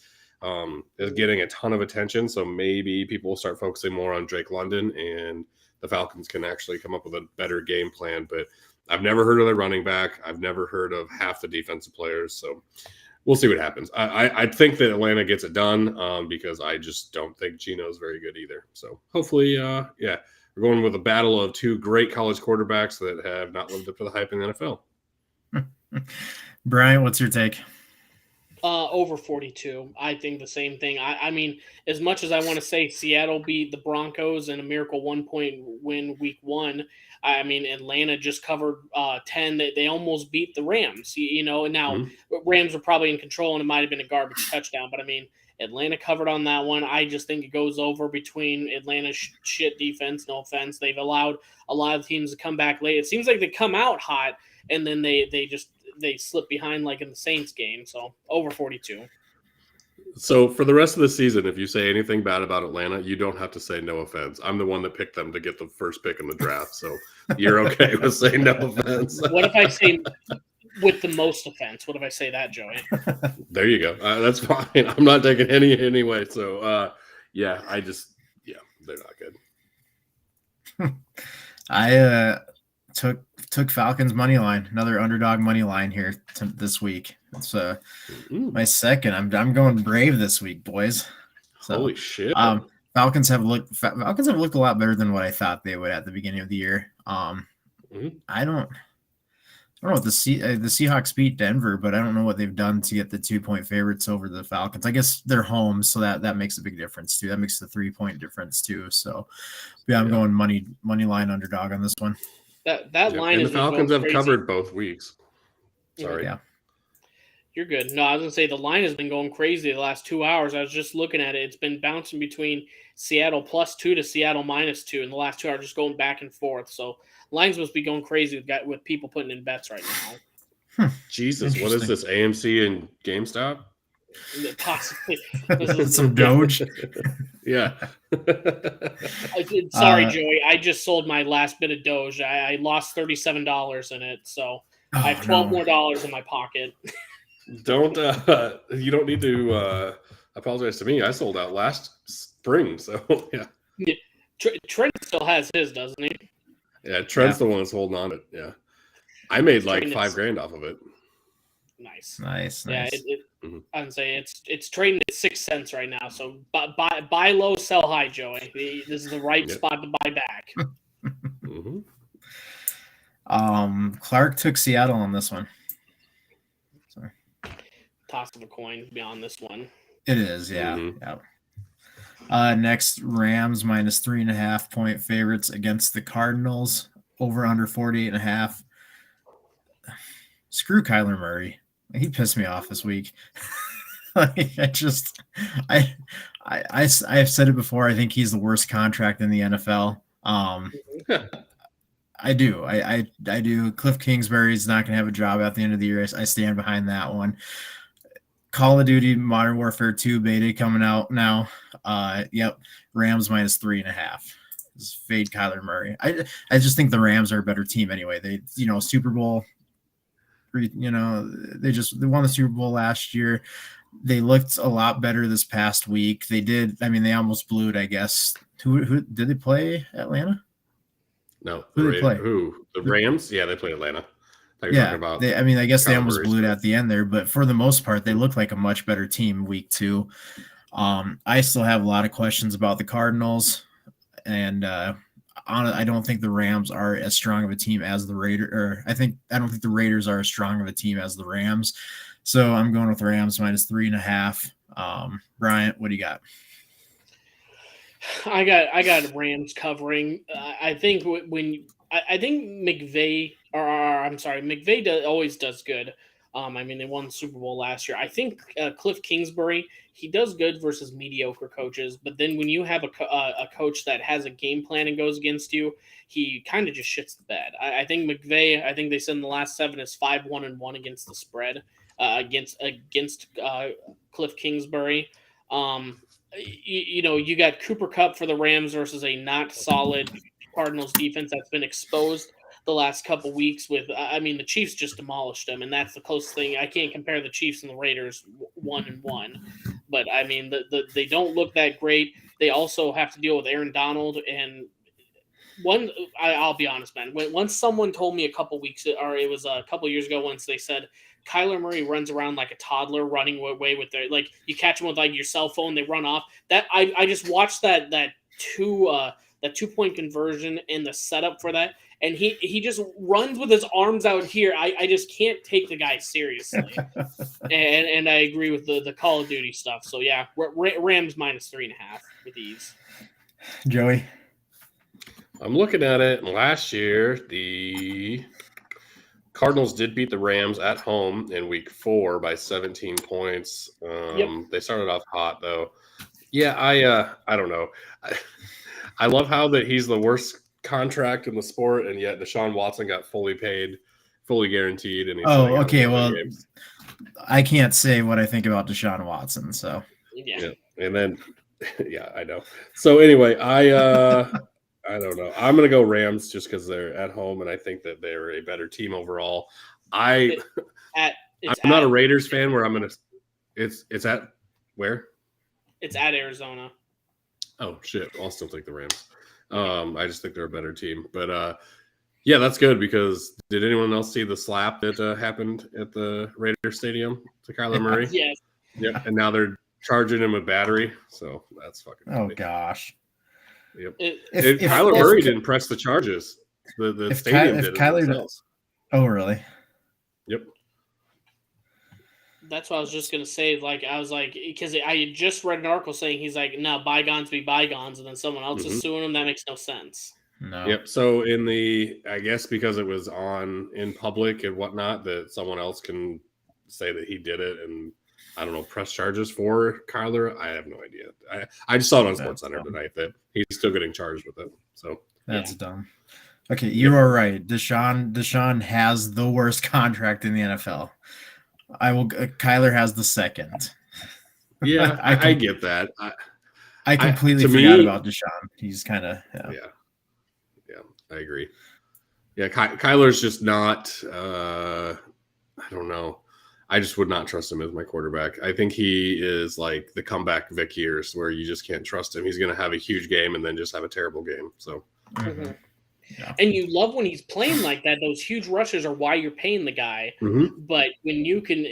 [SPEAKER 2] is getting a ton of attention, so maybe people will start focusing more on Drake London, and the Falcons can actually come up with a better game plan. But I've never heard of their running back. I've never heard of half the defensive players, so we'll see what happens. I think that Atlanta gets it done because I just don't think Gino's very good either. So hopefully, we're going with a battle of 2 great college quarterbacks that have not lived up to the hype in the NFL.
[SPEAKER 1] Brian, what's your take?
[SPEAKER 3] Over 42. I think the same thing. I mean, as much as I want to say Seattle beat the Broncos in a miracle 1-point win week 1, I mean, Atlanta just covered 10. They almost beat the Rams, and now Rams were probably in control and it might have been a garbage touchdown. But I mean, Atlanta covered on that one. I just think it goes over between Atlanta's shit defense. No offense. They've allowed a lot of teams to come back late. It seems like they come out hot and then they slip behind like in the Saints game. So over 42.
[SPEAKER 2] So for the rest of the season, if you say anything bad about Atlanta, you don't have to say no offense. I'm the one that picked them to get the first pick in the draft. So you're okay with saying no offense.
[SPEAKER 3] What if I say with the most offense? What if I say that, Joey?
[SPEAKER 2] There you go. That's fine. I'm not taking any anyway. So they're not good.
[SPEAKER 1] I took Falcons money line, another underdog money line here this week. It's my second. I'm going Brave this week, boys. So,
[SPEAKER 2] holy shit!
[SPEAKER 1] Falcons have looked a lot better than what I thought they would at the beginning of the year. I don't know what the Seahawks beat Denver, but I don't know what they've done to get the 2-point favorites over the Falcons. I guess they're home, so that makes a big difference too. That makes the 3-point difference too. So I'm going money line underdog on this one.
[SPEAKER 3] That line
[SPEAKER 2] and
[SPEAKER 3] is
[SPEAKER 2] the Falcons have covered both weeks. Sorry.
[SPEAKER 1] Yeah.
[SPEAKER 3] You're good. No, I was going to say the line has been going crazy the last 2 hours. I was just looking at it. It's been bouncing between Seattle +2 to Seattle -2 in the last 2 hours, just going back and forth. So lines must be going crazy with people putting in bets right now.
[SPEAKER 2] Jesus, what is this, AMC and GameStop?
[SPEAKER 3] Possibly.
[SPEAKER 1] Some Doge.
[SPEAKER 2] Yeah.
[SPEAKER 3] Sorry, Joey. I just sold my last bit of Doge. I lost $37 in it, so I have $12 more in my pocket.
[SPEAKER 2] You don't need to apologize to me. I sold out last spring, so yeah.
[SPEAKER 3] Trent still has his, doesn't he?
[SPEAKER 2] Yeah, Trent's the one that's holding on to it. Yeah, I made like $5,000 off of it.
[SPEAKER 3] Nice.
[SPEAKER 1] Yeah,
[SPEAKER 3] I would say it's trading at 6 cents right now. So buy low, sell high, Joey. This is the right spot to buy back.
[SPEAKER 1] Clark took Seattle on this one. Sorry.
[SPEAKER 3] Toss of a coin beyond this one.
[SPEAKER 1] It is, yeah. Next, Rams -3.5 point favorites against the Cardinals. Over under 48.5. Screw Kyler Murray. He pissed me off this week. I've said it before. I think he's the worst contract in the NFL. I do. I do. Cliff Kingsbury's not going to have a job at the end of the year. I stand behind that one. Call of Duty Modern Warfare 2 beta coming out now. Rams -3.5. Just fade Kyler Murray. I just think the Rams are a better team anyway. They, Super Bowl, they won the Super Bowl last year. They looked a lot better this past week. They did. I mean, they almost blew it, I guess. Who did they play? Atlanta?
[SPEAKER 2] No.
[SPEAKER 1] Who did they play?
[SPEAKER 2] Who? The Rams? Yeah, they played Atlanta.
[SPEAKER 1] Yeah, I guess they almost blew it at the end there, but for the most part, they look like a much better team week 2. I still have a lot of questions about the Cardinals, and I don't think the Rams are as strong of a team as the Raiders. I don't think the Raiders are as strong of a team as the Rams. So I'm going with the Rams minus 3.5. Bryant, what do you got?
[SPEAKER 3] I got Rams covering. I think I think McVay always does good. I mean, they won the Super Bowl last year. I think Cliff Kingsbury, he does good versus mediocre coaches. But then when you have a coach that has a game plan and goes against you, he kind of just shits the bed. I think McVay, I think they said in the last 7 is 5-1-1 against the spread against Cliff Kingsbury. You got Cooper Kupp for the Rams versus a not solid Cardinals defense that's been exposed the last couple weeks with, the Chiefs just demolished them, and that's the closest thing. I can't compare the Chiefs and the Raiders 1-1, but I mean, they don't look that great. They also have to deal with Aaron Donald, and I'll be honest, man. Once someone told me a couple years ago, once they said Kyler Murray runs around like a toddler running away with their, like, you catch them with like your cell phone, they run off. That I just watched that 2-point conversion and the setup for that. And he just runs with his arms out here. I just can't take the guy seriously. and I agree with the Call of Duty stuff. So, yeah, Rams minus 3.5 with ease.
[SPEAKER 1] Joey?
[SPEAKER 2] I'm looking at it. Last year, the Cardinals did beat the Rams at home in week 4 by 17 points. They started off hot, though. Yeah, I don't know. I love how that he's the worst contract in the sport, and yet Deshaun Watson got fully paid, fully guaranteed. And he's
[SPEAKER 1] okay. Well, games. I can't say what I think about Deshaun Watson. So
[SPEAKER 2] yeah. And then I know. So anyway, I don't know. I'm gonna go Rams just because they're at home, and I think that they're a better team overall. I'm not a Raiders fan. Where I'm gonna. It's at where?
[SPEAKER 3] It's at Arizona.
[SPEAKER 2] Oh shit! I'll still take the Rams. I just think they're a better team. But yeah, that's good because did anyone else see the slap that happened at the Raiders Stadium to Kyler Murray?
[SPEAKER 3] Yes.
[SPEAKER 2] Yep. And now they're charging him with battery. So that's fucking funny.
[SPEAKER 1] Oh gosh.
[SPEAKER 2] Yep. If Kyler Murray didn't press the charges, the stadium did it themselves.
[SPEAKER 1] Oh really?
[SPEAKER 2] Yep.
[SPEAKER 3] That's what I was just gonna say. Like I was like, because I had just read an article saying he's like, no, bygones be bygones, and then someone else is suing him. That makes no sense.
[SPEAKER 1] No.
[SPEAKER 2] Yep. So I guess because it was in public and whatnot, that someone else can say that he did it, and I don't know, press charges for Kyler. I have no idea. I just saw it on SportsCenter tonight that he's still getting charged with it. So
[SPEAKER 1] that's dumb. Okay, you are right. Deshaun has the worst contract in the NFL. Kyler has the second.
[SPEAKER 2] Yeah, I get that.
[SPEAKER 1] I completely forgot about Deshaun. He's kind of
[SPEAKER 2] yeah, I agree. Yeah, Kyler's just not. I don't know. I just would not trust him as my quarterback. I think he is like the comeback Vic years, where you just can't trust him. He's going to have a huge game and then just have a terrible game. So.
[SPEAKER 3] Mm-hmm. Yeah. And you love when he's playing like that. Those huge rushes are why you're paying the guy.
[SPEAKER 2] Mm-hmm.
[SPEAKER 3] But when you can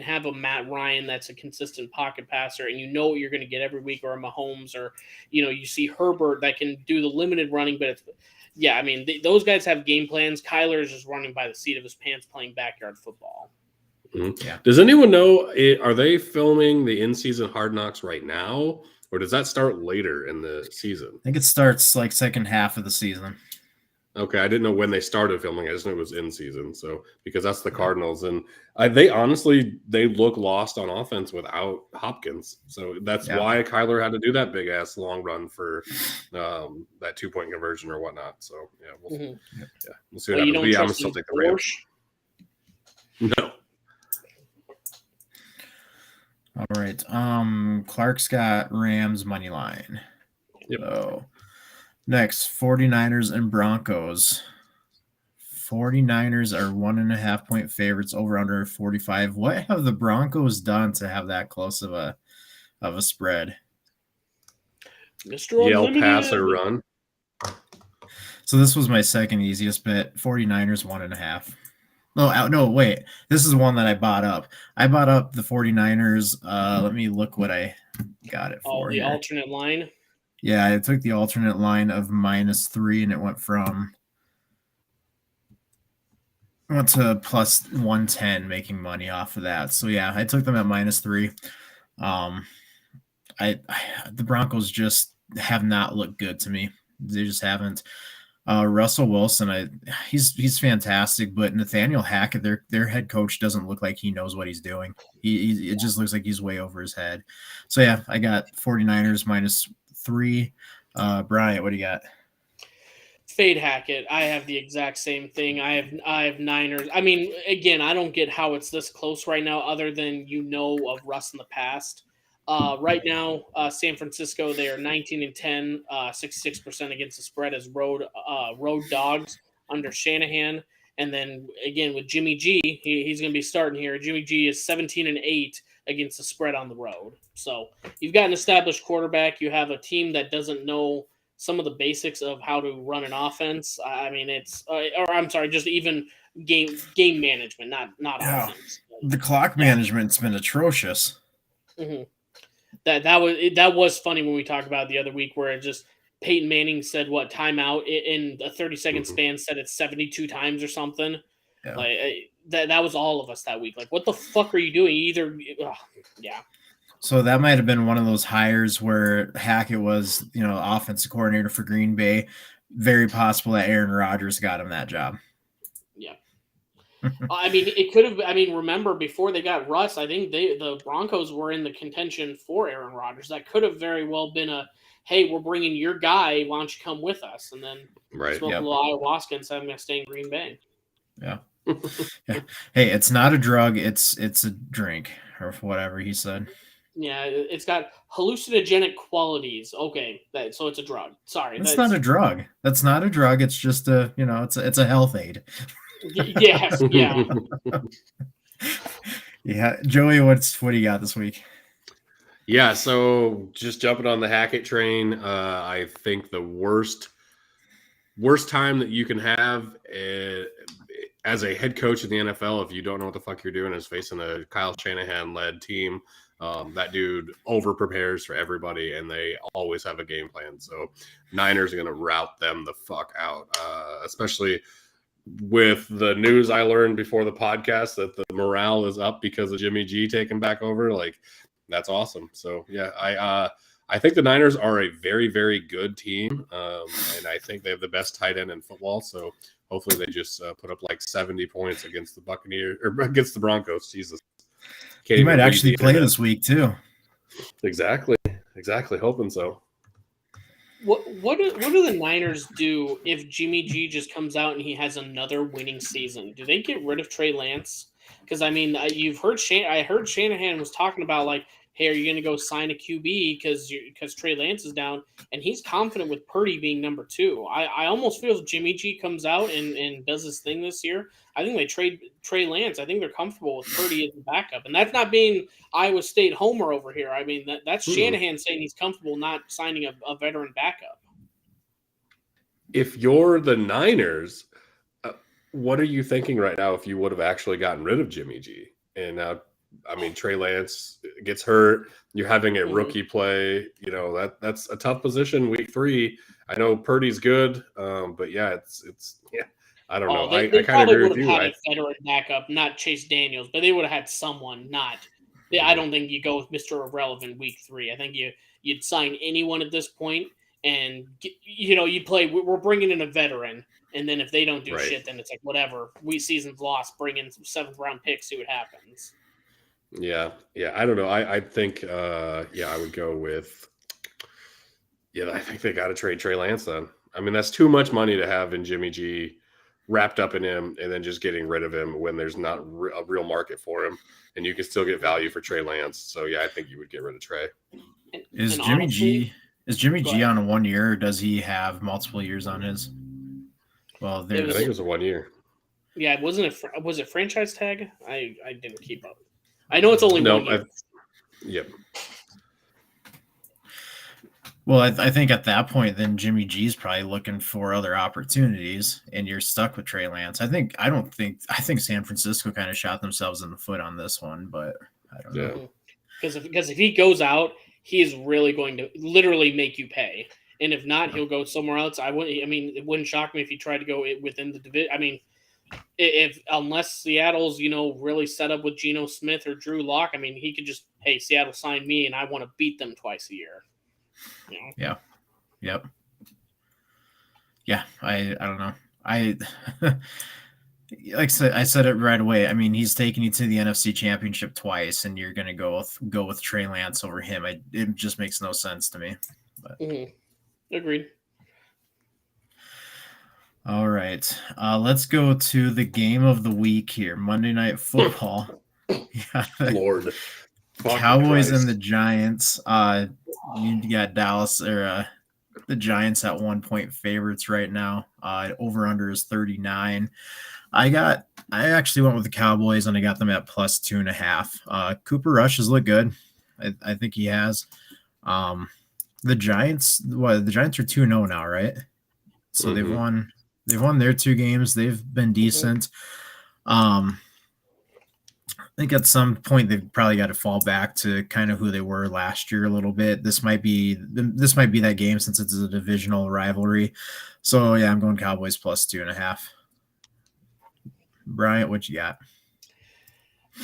[SPEAKER 3] have a Matt Ryan that's a consistent pocket passer, and you know what you're going to get every week, or a Mahomes, or you see Herbert that can do the limited running. But those guys have game plans. Kyler is just running by the seat of his pants, playing backyard football.
[SPEAKER 2] Mm-hmm. Yeah. Does anyone know? Are they filming the in-season Hard Knocks right now? Or does that start later in the season?
[SPEAKER 1] I think it starts like second half of the season.
[SPEAKER 2] Okay, I didn't know when they started filming. I just knew it was in season. So because that's the Cardinals, and they look lost on offense without Hopkins. So that's why Kyler had to do that big ass long run for that 2-point conversion or whatnot. So we'll see what happens. I'm gonna still take the Rams. No.
[SPEAKER 1] All right. Clark's got Rams money line.
[SPEAKER 2] Yep.
[SPEAKER 1] So Next, 49ers and Broncos. 49ers are 1.5-point favorites over under 45. What have the Broncos done to have that close of a spread?
[SPEAKER 3] Mr.
[SPEAKER 2] Yell,
[SPEAKER 3] Unlimited.
[SPEAKER 2] pass, or run.
[SPEAKER 1] So this was my second easiest bet. 49ers 1.5. No, wait. This is one that I bought up. I bought up the 49ers. Let me look what I got it for.
[SPEAKER 3] The
[SPEAKER 1] here.
[SPEAKER 3] alternate line.
[SPEAKER 1] Yeah, I took the alternate line of -3, and it went to plus 110, making money off of that. So yeah, I took them at -3. The Broncos just have not looked good to me. They just haven't. Russell Wilson, he's fantastic, but Nathaniel Hackett, their head coach, doesn't look like he knows what he's doing. It just looks like he's way over his head. So yeah, I got 49ers -3. Bryant, what do you got?
[SPEAKER 3] Fade Hackett. I have the exact same thing. I have Niners. I mean, again, I don't get how it's this close right now, other than of Russ in the past. Right now, San Francisco, they are 19-10, 66% against the spread as road dogs under Shanahan. And then again with Jimmy G, he's going to be starting here. Jimmy G is 17-8 against the spread on the road. So you've got an established quarterback. You have a team that doesn't know some of the basics of how to run an offense. I mean, just even game management, not offense.
[SPEAKER 1] The clock management's been atrocious.
[SPEAKER 3] Mm-hmm. That was funny when we talked about it the other week, where it just Peyton Manning said timeout in a 30-second span, said it 72 times or something. Yeah. Like that was all of us that week. Like, what the fuck are you doing? Yeah.
[SPEAKER 1] So that might have been one of those hires where Hackett was, offensive coordinator for Green Bay. Very possible that Aaron Rodgers got him that job.
[SPEAKER 3] Yeah. I mean, it could have. I mean, remember before they got Russ, I think the Broncos were in the contention for Aaron Rodgers. That could have very well been hey, we're bringing your guy. Why don't you come with us? And then smoke a little ayahuasca and say, I'm going to stay in Green Bay.
[SPEAKER 1] Yeah. Yeah. Hey, it's not a drug. It's a drink or whatever he said.
[SPEAKER 3] Yeah, it's got hallucinogenic qualities. Okay, so it's a drug. Sorry,
[SPEAKER 1] that's not a drug. That's not a drug. It's just it's a health aid.
[SPEAKER 3] Yes, yeah.
[SPEAKER 1] Yeah, Joey, what do you got this week?
[SPEAKER 2] Yeah, so just jumping on the Hackett train, I think the worst time that you can have as a head coach in the NFL, if you don't know what the fuck you're doing, is facing a Kyle Shanahan-led team. That dude over prepares for everybody, and they always have a game plan. So Niners are going to route them the fuck out, especially with the news I learned before the podcast that the morale is up because of Jimmy G taking back over. Like, that's awesome. So yeah, I think the Niners are a very, very good team, and I think they have the best tight end in football. So hopefully they just put up like 70 points against the Buccaneers or against the Broncos. Jesus.
[SPEAKER 1] He might actually play this week too.
[SPEAKER 2] Exactly. Hoping so.
[SPEAKER 3] What do the Niners do if Jimmy G just comes out and he has another winning season? Do they get rid of Trey Lance? Because I mean, I heard Shanahan was talking about like, hey, are you going to go sign a QB because Trey Lance is down, and he's confident with Purdy being number 2. I almost feel if Jimmy G comes out and does his thing this year, I think they trade Trey Lance. I think they're comfortable with Purdy as the backup, and that's not being Iowa State homer over here. I mean, that's Shanahan saying he's comfortable not signing a veteran backup.
[SPEAKER 2] If you're the Niners, what are you thinking right now if you would have actually gotten rid of Jimmy G? And now, I mean, Trey Lance gets hurt. You're having a rookie play. That's a tough position week 3. I know Purdy's good, but yeah, it's I don't know. I kind of agree with you.
[SPEAKER 3] They would have had a veteran backup, not Chase Daniels, but they would have had someone. I don't think you go with Mr. Irrelevant week 3. I think you'd sign anyone at this point, and you play. We're bringing in a veteran, and then if they don't do shit, then it's like whatever. Season's lost. Bring in some 7th round picks. See what happens.
[SPEAKER 2] Yeah. I don't know. I think, I would go with. Yeah, I think they got to trade Trey Lance then. I mean, that's too much money to have in Jimmy G wrapped up in him and then just getting rid of him when there's not a real market for him, and you can still get value for Trey Lance. So yeah, I think you would get rid of Trey.
[SPEAKER 1] Is Jimmy G Is Jimmy
[SPEAKER 3] Go
[SPEAKER 1] G
[SPEAKER 3] ahead.
[SPEAKER 1] on a 1 year, or does he have multiple years on his? Well,
[SPEAKER 2] I
[SPEAKER 1] there's
[SPEAKER 2] think it was a 1 year.
[SPEAKER 3] Yeah, wasn't it? Was it franchise tag? I didn't keep up. I know it's only 1 year.
[SPEAKER 2] Yep.
[SPEAKER 1] Well, I think at that point, then Jimmy G's probably looking for other opportunities, and you're stuck with Trey Lance. I think San Francisco kind of shot themselves in the foot on this one, but I don't know.
[SPEAKER 3] Because if he goes out, he is really going to literally make you pay. And if not, he'll go somewhere else. It wouldn't shock me if he tried to go within the division. I mean, unless Seattle's, really set up with Geno Smith or Drew Lock, I mean, he could just, hey, Seattle signed me and I want to beat them twice a year.
[SPEAKER 1] Yeah. Yep. Yeah. I don't know. Like I said it right away. I mean, he's taking you to the NFC Championship twice, and you're going to go with Trey Lance over him. It just makes no sense to me. But.
[SPEAKER 3] Agreed.
[SPEAKER 1] All right. Let's go to the game of the week here. Monday Night Football.
[SPEAKER 2] Yeah. Lord.
[SPEAKER 1] Cowboys and the Giants. You got Dallas or the Giants at 1 point favorites right now. Over under is 39. I actually went with the Cowboys and I got them at plus 2.5. Cooper Rush has looked good. I think he has. The Giants are 2-0 now, right? So they've won their 2 games. They've been decent. I think at some point they've probably got to fall back to kind of who they were last year a little bit. This might be that game since it's a divisional rivalry. So yeah, I'm going Cowboys plus 2.5. Bryant, what you got?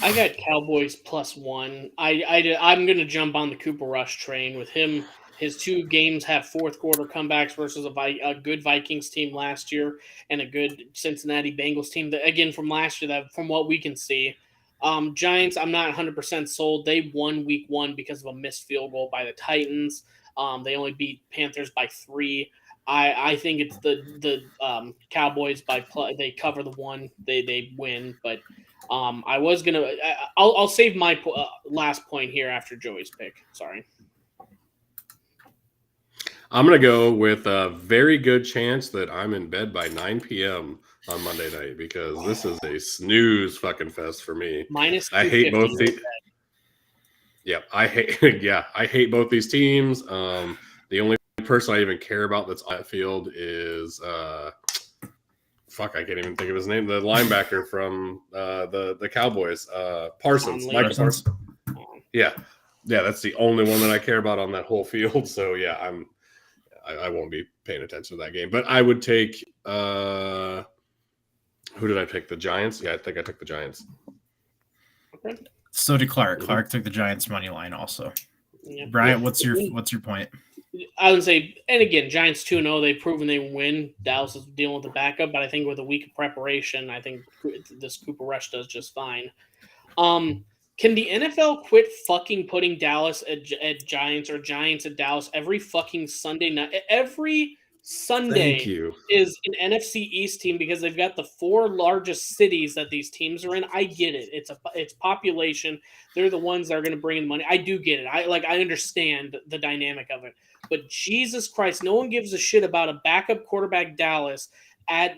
[SPEAKER 3] I got Cowboys plus 1. I'm going to jump on the Cooper Rush train with him. His 2 games have fourth quarter comebacks versus a good Vikings team last year and a good Cincinnati Bengals team that, again, from last year, that from what we can see. Giants, I'm not 100% sold. They won week 1 because of a missed field goal by the Titans. They only beat Panthers by 3. I think it's the Cowboys they cover the 1. They win, but I'll save my last point here after Joey's pick. Sorry.
[SPEAKER 2] I'm going to go with a very good chance that I'm in bed by 9 p.m. on Monday night because this is a snooze fucking fest for me. I hate both these. Yeah, I hate both these teams. The only person I even care about that's on that field is I can't even think of his name. The linebacker from the Cowboys, Parsons, Michael Parsons. Yeah, that's the only one that I care about on that whole field. So yeah, I won't be paying attention to that game. But I would take who did I pick? The Giants? Yeah, I think I took the Giants.
[SPEAKER 3] Okay.
[SPEAKER 1] So did Clark. Clark took the Giants money line also. Yeah. Bryant, what's your point?
[SPEAKER 3] I would say, and again, Giants 2-0. They've proven they win. Dallas is dealing with the backup, but I think with a week of preparation, I think this Cooper Rush does just fine. Can the NFL quit fucking putting Dallas at Giants or Giants at Dallas every fucking Sunday night? Every Sunday is an NFC East team because they've got the 4 largest cities that these teams are in. I get it. It's population. They're the ones that are going to bring in money. I do get it. I understand the dynamic of it. But Jesus Christ, no one gives a shit about a backup quarterback Dallas at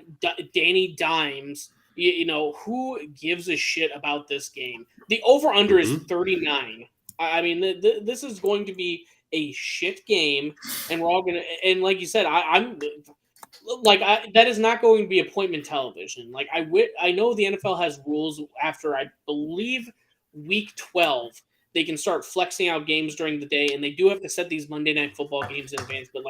[SPEAKER 3] Danny Dimes. Who gives a shit about this game? The over-under is 39. I mean, this is going to be a shit game, and we're all going to – and like you said, that is not going to be appointment television. Like, I know the NFL has rules after, I believe, week 12. They can start flexing out games during the day, and they do have to set these Monday Night Football games in advance, but,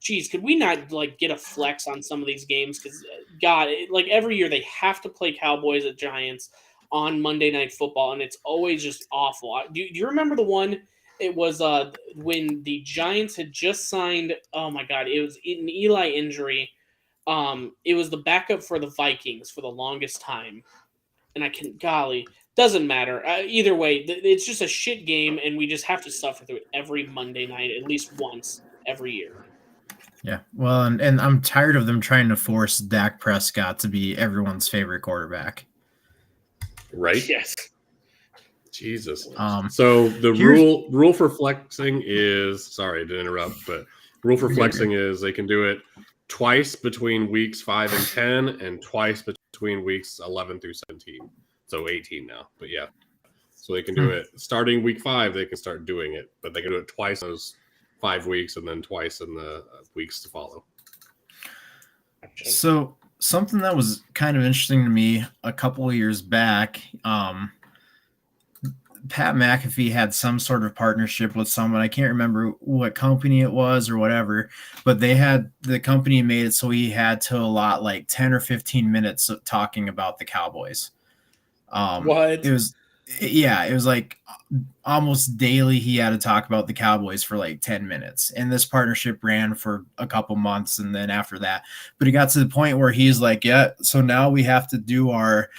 [SPEAKER 3] geez, could we not get a flex on some of these games? Because God, every year they have to play Cowboys at Giants on Monday Night Football, and it's always just awful. Do you remember the one? It was when the Giants had just signed. Oh my God, it was an Eli injury. It was the backup for the Vikings for the longest time, and doesn't matter. Either way, it's just a shit game, and we just have to suffer through it every Monday night, at least once every year.
[SPEAKER 1] Yeah, well, and I'm tired of them trying to force Dak Prescott to be everyone's favorite quarterback.
[SPEAKER 2] Right?
[SPEAKER 3] Yes.
[SPEAKER 2] Jesus.
[SPEAKER 1] Um,
[SPEAKER 2] So the
[SPEAKER 1] here's-
[SPEAKER 2] rule for flexing is, sorry to interrupt, but rule for flexing is they can do it twice between weeks 5 and 10 and twice between weeks 11 through 17. So 18 now. But yeah. So they can do it starting week 5, they can start doing it, but they can do it twice those 5 weeks and then twice in the weeks to follow.
[SPEAKER 1] So something that was kind of interesting to me a couple of years back, Pat McAfee had some sort of partnership with someone. I can't remember what company it was or whatever, but the company made it so he had to allot like 10 or 15 minutes of talking about the Cowboys.
[SPEAKER 3] What?
[SPEAKER 1] It was like almost daily he had to talk about the Cowboys for like 10 minutes. And this partnership ran for a couple months. And then after that, but he got to the point where he's like, yeah, so now we have to do our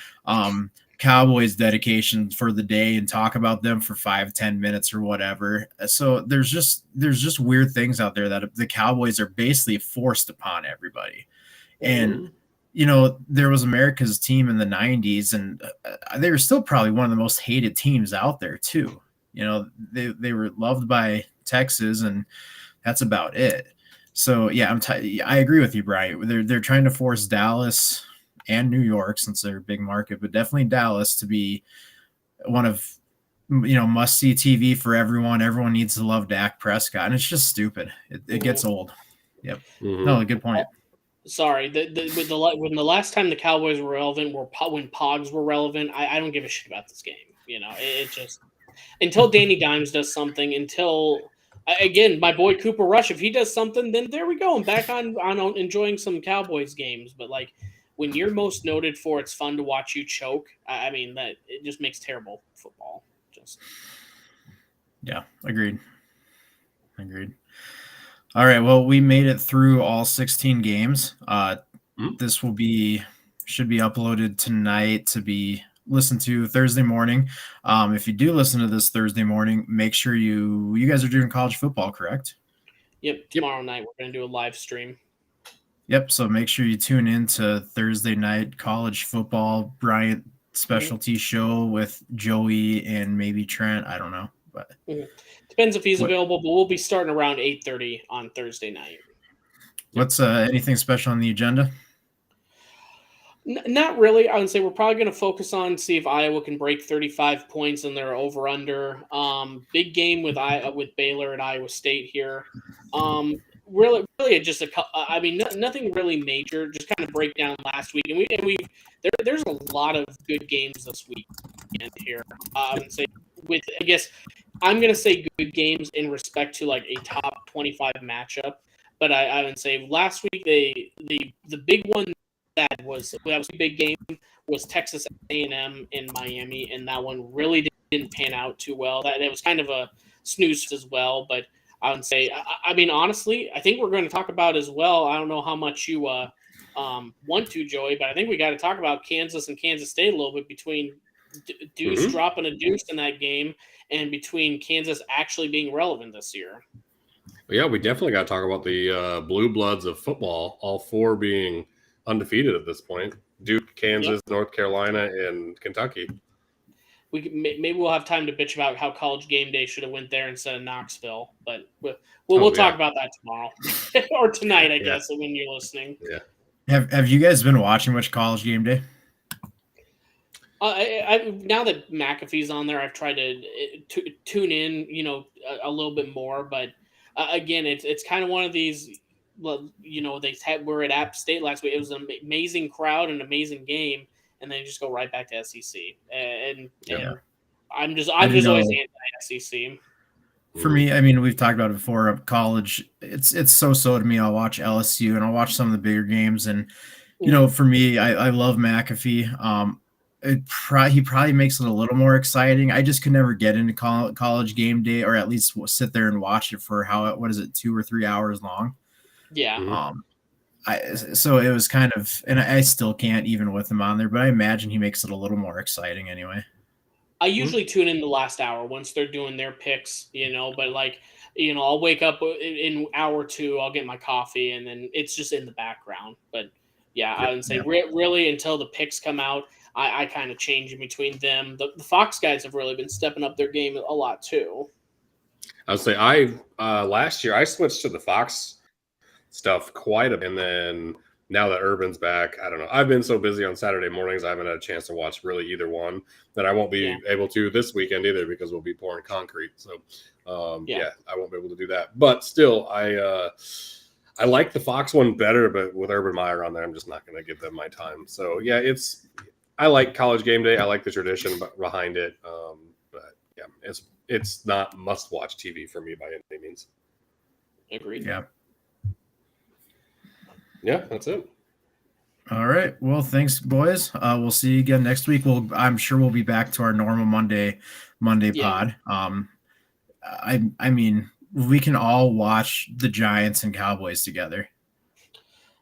[SPEAKER 1] Cowboys dedication for the day and talk about them for 5-10 minutes or whatever. So there's just weird things out there that the Cowboys are basically forced upon everybody. And there was America's team in the 90s, and they were still probably one of the most hated teams out there too. They were loved by Texas, and that's about it. So yeah, I agree with you, Brian. They're trying to force Dallas and New York, since they're a big market, but definitely Dallas to be one of must see TV for everyone. Everyone needs to love Dak Prescott, and it's just stupid. It gets old. Yep. No, good point.
[SPEAKER 3] Sorry, when the last time the Cowboys were relevant were when Pogs were relevant. I don't give a shit about this game. It just until Danny Dimes does something. Until again, my boy Cooper Rush, if he does something, then there we go. I'm back on enjoying some Cowboys games. But like when you're most noted for it's fun to watch you choke, I mean that it just makes terrible football.
[SPEAKER 1] Yeah, agreed. All right, well, we made it through all 16 games. This should be uploaded tonight to be listened to Thursday morning. If you do listen to this Thursday morning, make sure you guys are doing college football, correct?
[SPEAKER 3] Yep. Tomorrow night we're going to do a live stream.
[SPEAKER 1] Yep. So make sure you tune in to Thursday night college football Bryant specialty show with Joey and maybe Trent. I don't know, but
[SPEAKER 3] depends if he's available. But we'll be starting around 8:30 on Thursday night.
[SPEAKER 1] What's anything special on the agenda?
[SPEAKER 3] Not really. I would say we're probably going to focus on see if Iowa can break 35 points in their over/under. Big game with Baylor and Iowa State here. Really, just nothing really major. Just kind of break down last week, and there's a lot of good games this weekend here. I would say I'm going to say good games in respect to like a top 25 matchup. But I would say last week the big one that was a big game was Texas A&M in Miami, and that one really didn't pan out too well. That was kind of a snooze as well. But I would say, honestly, I think we're going to talk about as well. I don't know how much you want to, Joey, but I think we got to talk about Kansas and Kansas State a little bit between Deuce dropping a deuce in that game and between Kansas actually being relevant this year.
[SPEAKER 2] Yeah, we definitely got to talk about the blue bloods of football, all four being undefeated at this point. Duke, Kansas, North Carolina, and Kentucky.
[SPEAKER 3] Maybe we'll have time to bitch about how College Game Day should have went there instead of Knoxville, but we'll talk about that tomorrow or tonight, I guess, when you're listening.
[SPEAKER 2] Yeah.
[SPEAKER 1] Have you guys been watching much College Game Day?
[SPEAKER 3] Now that McAfee's on there, I've tried to tune in, a little bit more. But again, it's kind of one of these. Well, we're at App State last week. It was an amazing crowd, an amazing game. And then you just go right back to SEC, and I'm just always anti-SEC.
[SPEAKER 1] For me, I mean, we've talked about it before. College, it's so to me. I'll watch LSU and I'll watch some of the bigger games, and for me, I love McAfee. He probably makes it a little more exciting. I just could never get into College Game Day, or at least sit there and watch it for 2 or 3 hours long.
[SPEAKER 3] Yeah.
[SPEAKER 1] So it was kind of, and I still can't even with him on there, but I imagine he makes it a little more exciting anyway.
[SPEAKER 3] I usually tune in the last hour once they're doing their picks, but I'll wake up in hour 2, I'll get my coffee, and then it's just in the background. But yeah, I would say really until the picks come out, I kind of change in between them. The Fox guys have really been stepping up their game a lot too.
[SPEAKER 2] I would say last year I switched to the Fox stuff quite a bit, and then now that Urban's back, I don't know. I've been so busy on Saturday mornings, I haven't had a chance to watch really either one. That I won't be able to this weekend either because we'll be pouring concrete. So, I won't be able to do that. But still, I like the Fox one better, but with Urban Meyer on there, I'm just not going to give them my time. So, yeah, I like College Game Day. I like the tradition behind it. But, yeah, it's not must-watch TV for me by any means.
[SPEAKER 3] Agreed.
[SPEAKER 1] Yeah.
[SPEAKER 2] Yeah, that's it.
[SPEAKER 1] All right. Well, thanks, boys. We'll see you again next week. I'm sure we'll be back to our normal Monday pod. I mean, we can all watch the Giants and Cowboys together.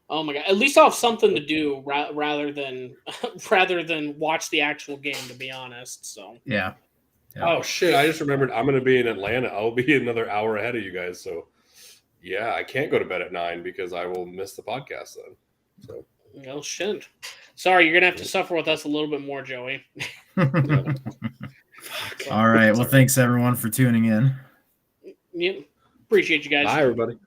[SPEAKER 3] Oh my God! At least I'll have something to do rather than watch the actual game. To be honest, so
[SPEAKER 1] yeah.
[SPEAKER 2] Oh shit! I just remembered I'm going to be in Atlanta. I'll be another hour ahead of you guys. So yeah, I can't go to bed at 9 because I will miss the podcast then. So
[SPEAKER 3] no shit. Sorry, you're gonna have to suffer with us a little bit more, Joey.
[SPEAKER 1] All right. Well, thanks everyone for tuning in.
[SPEAKER 3] Yep. Appreciate you guys.
[SPEAKER 2] Bye, everybody.